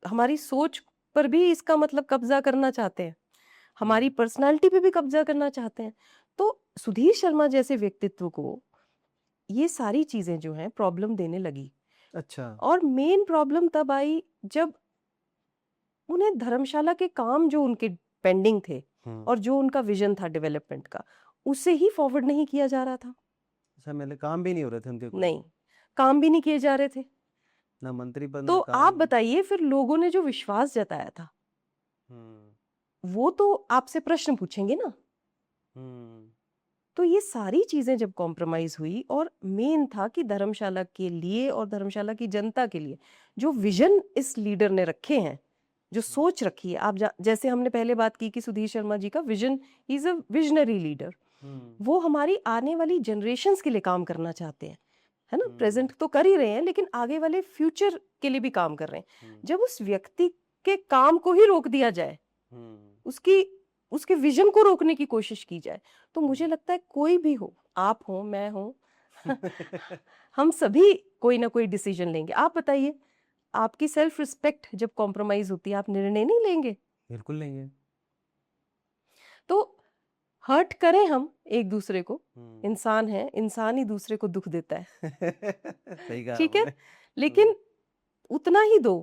हमारी सोच पर भी इसका मतलब कब्ज़ा करना चाहते हैं, हमारी हुँ, पर्सनैलिटी पे भी कब्ज़ा करना चाहते हैं। तो सुधीर शर्मा जैसे व्यक्तित्व को ये सारी चीज़ें जो हैं प्रॉब्लम देने लगी। अच्छा। और मेन प्रॉब्लम तब आई जब उन्हें धर्मशाला के काम जो उनके पेंडिंग थे और जो उनका विजन था डेवलपमेंट का, उसे ही फॉरवर्ड नहीं किया जा रहा था। अच्छा, मतलब काम भी नहीं हो रहे थे उनके कोई? नहीं, काम भी नहीं किए जा रहे थे। ना मंत्री पद तो ना आप काम। बताइए फिर लोगों ने जो विश्वास जताया था, वो तो आपसे प्रश्न पूछेंगे ना। तो ये सारी चीजें जब कॉम्प्रोमाइज हुई, और मेन था कि धर्मशाला के लिए और धर्मशाला की जनता के लिए जो विजन इस लीडर ने रखे हैं, जो सोच रखी है, जैसे हमने पहले बात की कि सुधीर शर्मा जी का vision, is a visionary leader. वो हमारी आने वाली जनरेशन्स के लिए काम करना चाहते हैं, है ना। प्रेजेंट तो कर ही रहे हैं, लेकिन आगे वाले फ्यूचर के लिए भी काम कर रहे हैं। जब उस व्यक्ति के काम को ही रोक दिया जाए, उसकी उसके विजन को रोकने की कोशिश की जाए, तो मुझे लगता है कोई भी हो, आप हो, मैं हो, हम सभी कोई ना कोई डिसीजन लेंगे। आप बताइए, आपकी सेल्फ रिस्पेक्ट जब कॉम्प्रोमाइज होती है, आप निर्णय नहीं लेंगे? बिल्कुल लेंगे। तो हर्ट करें हम एक दूसरे को, इंसान है, इंसान ही दूसरे को दुख देता है, सही कहा ठीक है, आपने। लेकिन उतना ही दो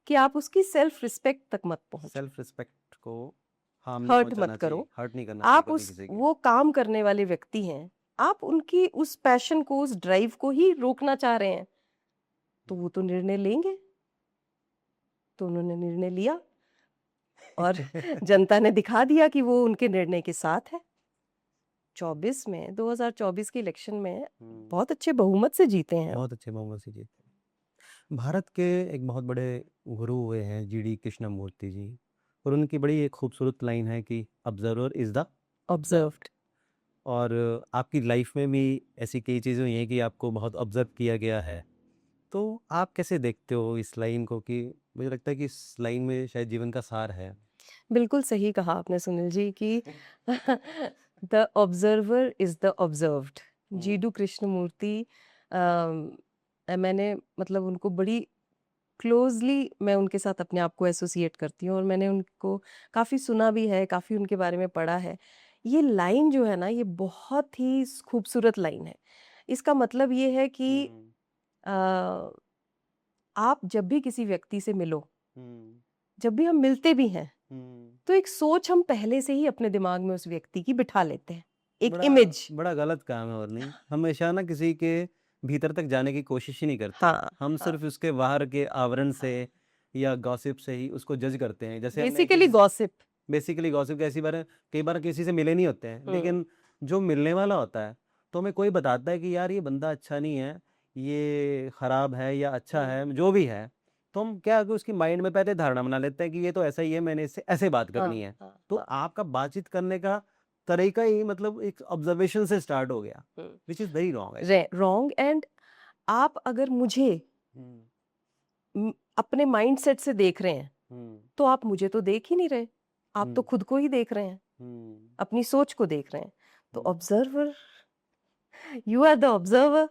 कि आप उसकी सेल्फ रिस्पेक्ट तक मत पहुंचो, सेल्फ रिस्पेक्ट को हार्म नहीं हर्ट पहुंचाना मत चाहिए, करो। हर्ट नहीं करना चाहिए आप कभी उस किसी की। वो काम करने वाले व्यक्ति हैं, आप उनकी उस पैशन को, उस ड्राइव को ही रोकना चाह रहे हैं, तो वो तो निर्णय लेंगे। तो उन्होंने निर्णय लिया और जनता ने दिखा दिया कि वो उनके निर्णय के साथ है। 2024 के इलेक्शन में बहुत अच्छे बहुमत से जीते हैं। बहुत अच्छे बहुमत से जीते। भारत के एक बहुत बड़े गुरु हुए हैं GD कृष्णमूर्ति जी, और उनकी बड़ी एक खूबसूरत लाइन है कि ऑब्जर्वर इज द ऑब्जर्व्ड। और आपकी लाइफ में भी ऐसी कई चीज़ें हुई हैं कि आपको बहुत ऑब्जर्व किया गया है। तो आप कैसे देखते हो इस लाइन को? कि मुझे लगता है कि इस लाइन में शायद जीवन का सार है। बिल्कुल सही कहा आपने सुनील जी कि the observer is the observed. Jiddu Krishnamurti, मैंने मतलब उनको बड़ी क्लोजली मैं उनके साथ अपने आप को एसोसिएट करती हूँ, और मैंने उनको काफ़ी सुना भी है, काफ़ी उनके बारे में पढ़ा है। ये लाइन जो है ना, ये बहुत ही खूबसूरत लाइन है। इसका मतलब ये है कि अ, आप जब भी किसी व्यक्ति से मिलो, जब भी हम मिलते भी हैं, तो एक सोच हम पहले से ही अपने दिमाग में उस व्यक्ति की बिठा लेते हैं, एक इमेज। बड़ा गलत काम है, और नहीं हमेशा ना किसी के भीतर तक जाने की कोशिश ही नहीं करते। हाँ, हम हाँ, सिर्फ उसके बाहर के आवरण से या गॉसिप से ही उसको जज करते हैं। जैसे हमने बेसिकली किसी गॉसिप। बेसिकली गॉसिप कैसी बार कई बार किसी से मिले नहीं होते हैं, लेकिन जो मिलने वाला होता है तो हमें कोई बताता है कि यार ये बंदा अच्छा नहीं है, ये खराब है या अच्छा है, जो भी है, तो हम क्या है कि उसकी माइंड में पहले धारणा बना लेते हैं कि ये तो ऐसा ही है, मैंने इससे ऐसे बात करनी है। तो आपका बातचीत करने का तरीका ही मतलब एक ऑब्जर्वेशन से स्टार्ट हो गया, which is very wrong. Wrong. And आप अगर मुझे अपने माइंडसेट से देख रहे हैं, तो आप मुझे तो देख ही नहीं रहे, आप तो खुद को ही देख रहे हैं, अपनी सोच को देख रहे हैं। तो observer, you are the observer.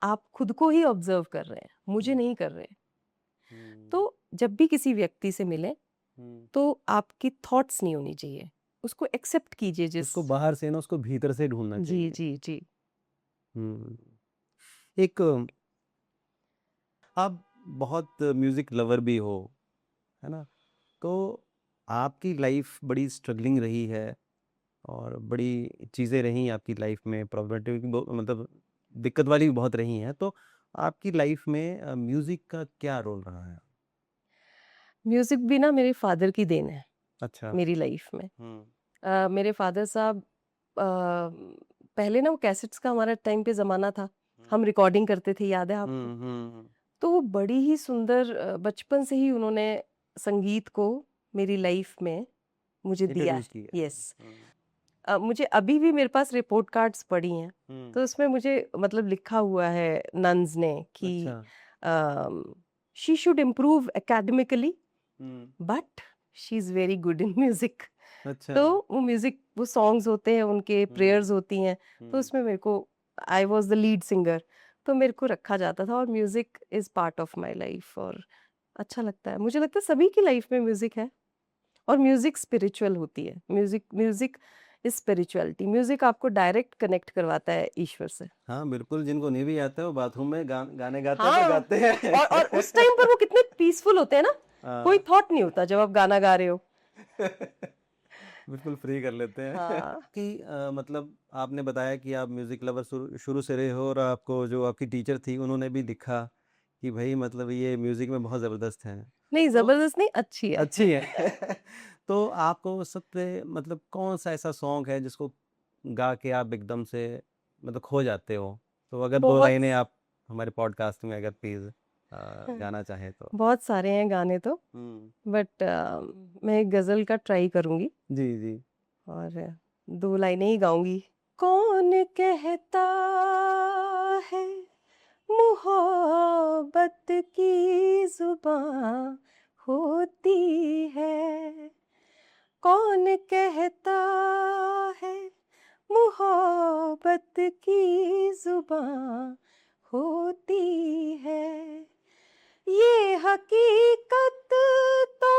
आप खुद को ही ऑब्जर्व कर रहे हैं, मुझे नहीं कर रहे। तो जब भी किसी व्यक्ति से मिले, तो आपकी थॉट्स नहीं होनी चाहिए, उसको एक्सेप्ट कीजिए जिस उसको बाहर से ना, उसको भीतर से ढूंढना जी चाहिए। जी जी। एक आप बहुत म्यूजिक लवर भी हो, है ना, तो आपकी लाइफ बड़ी स्ट्रगलिंग रही है और बड़ी चीज़ें रही आपकी लाइफ में, प्रॉब्लमेटिक मतलब दिक्कत वाली भी बहुत रही हैं। तो आपकी लाइफ में म्यूजिक का क्या रोल रहा है? म्यूजिक भी ना मेरे फादर की देन है अच्छा। मेरी लाइफ में। मेरे फादर साहब, पहले ना वो कैसेट्स का हमारा टाइम पे ज़माना था, हम रिकॉर्डिंग करते थे, याद है आपको? तो वो बड़ी ही सुंदर, बचपन से ही उन्होंने संगीत को मेरी लाइफ में मुझे दिया इंट्रोड्यूस है। की है। यस। मुझे अभी भी मेरे पास रिपोर्ट कार्ड्स पड़ी हैं, तो उसमें मुझे मतलब लिखा हुआ है नन्स ने कि she should improve academically, but she is very good in music. अच्छा। तो वो म्यूजिक, वो सॉन्ग्स होते हैं, उनके प्रेयर्स होती हैं, तो उसमें मेरे को, I was the lead singer, तो मेरे को रखा जाता था, और music is part of my life, और अच्छा लगता है। मुझे लगता है सभी की लाइफ में म्यूजिक है, और म्यूजिक स्पिरिचुअल होती है। Music music is spirituality. Music आपको डायरेक्ट कनेक्ट करवाता है ईश्वर से। हाँ बिल्कुल, जिनको नहीं भी आता है वो बाथरूम में गाने गाते हैं तो हाँ, गाते हैं। और उस टाइम पर वो कितने पीसफुल होते हैं ना, कोई हाँ थॉट नहीं होता जब आप गाना गा रहे हो। बिल्कुल फ्री कर लेते हैं। हाँ कि मतलब आपने बताया कि आप म्यूजिक लवर शुरू शुरू से रहे हो और आपको जो आपकी टीचर थी उन्होंने भी दिखा कि भाई मतलब ये म्यूजिक में बहुत ज़बरदस्त है, नहीं, तो जबरदस्त नहीं, अच्छी है। अच्छी है। तो आपको सबसे मतलब कौन सा ऐसा सॉन्ग है जिसको गा के आप एकदम से मतलब खो जाते हो? तो अगर दो बहुत लाइनें आप हमारे पॉडकास्ट में अगर प्लीज गाना चाहें तो। बहुत सारे हैं गाने तो, बट मैं एक गजल का ट्राई करूंगी जी जी। और 2 लाइनें ही गाऊंगी। कौन कहता है मोहब्बत की जुबां होती है, कौन कहता है मोहब्बत की जुबां होती है, ये हकीकत तो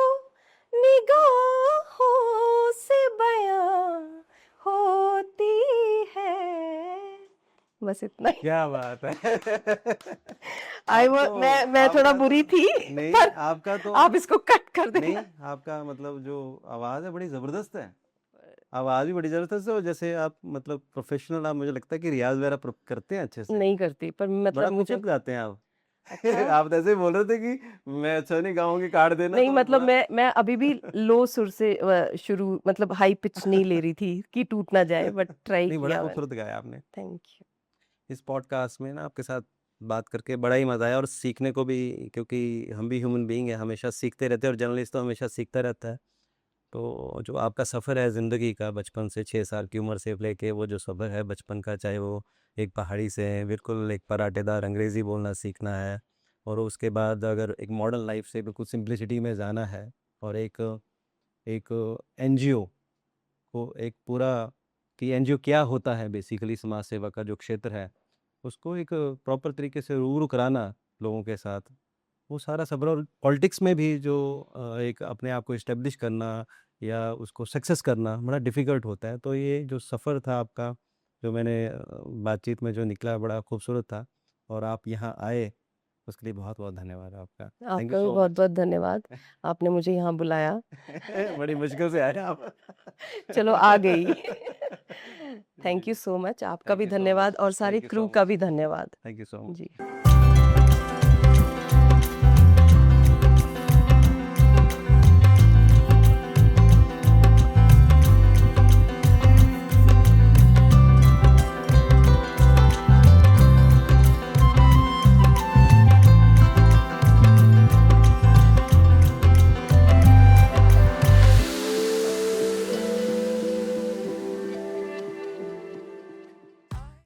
निगाहों से बयां होती है। बस इतना ही। क्या बात है। आई वो मैं थोड़ा आपका बुरी तो थी नहीं, पर आपका तो आप इसको कट कर नहीं, देना। आपका मतलब जो आवाज़ है बड़ी ज़बरदस्त है। आवाज़ भी बड़ी ज़बरदस्त है और जैसे आप मतलब प्रोफेशनल, आप मुझे लगता है कि रियाज़ वगैरह करते हैं अच्छे से। नहीं करती, पर बड़ा मतलब मुझे खूबसूरत गाते हैं आप। अच्छा आप तो ऐसे ही बोल रहे थे कि मैं अच्छा नहीं गाऊँगी, काट देना, नहीं, तो मतलब बड़ा मैं अभी भी लो सुर से शुरू, मतलब हाई पिच नहीं ले रही थी कि टूट ना जाए, बट ट्राई नहीं, बड़ा किया मैंने। खूबसूरत गाया आपने। Thank you. इस पॉडकास्ट में ना आपके साथ बात करके बड़ा ही मज़ा आया और सीखने को भी, क्योंकि हम भी ह्यूमन बीइंग हैं, हमेशा सीखते रहते हैं और जर्नलिस्ट तो हमेशा सीखता रहता है। तो जो आपका सफ़र है ज़िंदगी का, बचपन से 6 साल की उम्र से लेके वो जो सफ़र है बचपन का, चाहे वो एक पहाड़ी से बिल्कुल एक पराठेदार अंग्रेज़ी बोलना सीखना है और उसके बाद अगर एक मॉडर्न लाइफ से बिल्कुल सिंप्लिसिटी में जाना है और एक एक एनजीओ को एक पूरा, कि एनजीओ क्या होता है बेसिकली, समाज सेवा का जो क्षेत्र है उसको एक प्रॉपर तरीके से रूबरू कराना लोगों के साथ, वो सारा सब्र, और पॉलिटिक्स में भी जो एक अपने आप को इस्टेब्लिश करना या उसको सक्सेस करना बड़ा डिफ़िकल्ट होता है। तो ये जो सफ़र था आपका, जो मैंने बातचीत में जो निकला बड़ा खूबसूरत था और आप यहाँ आए उसके लिए बहुत बहुत धन्यवाद आपका। थैंक यू आपका भी सो बहुत मच। बहुत धन्यवाद, आपने मुझे यहाँ बुलाया। बड़ी मुश्किल से आए आप। चलो आ गई। थैंक जी, यू सो मच, आपका थैंक भी यू सो मच, धन्यवाद और सारी थैंक यू क्रू सो का मच, भी धन्यवाद। Thank you so much. Ji.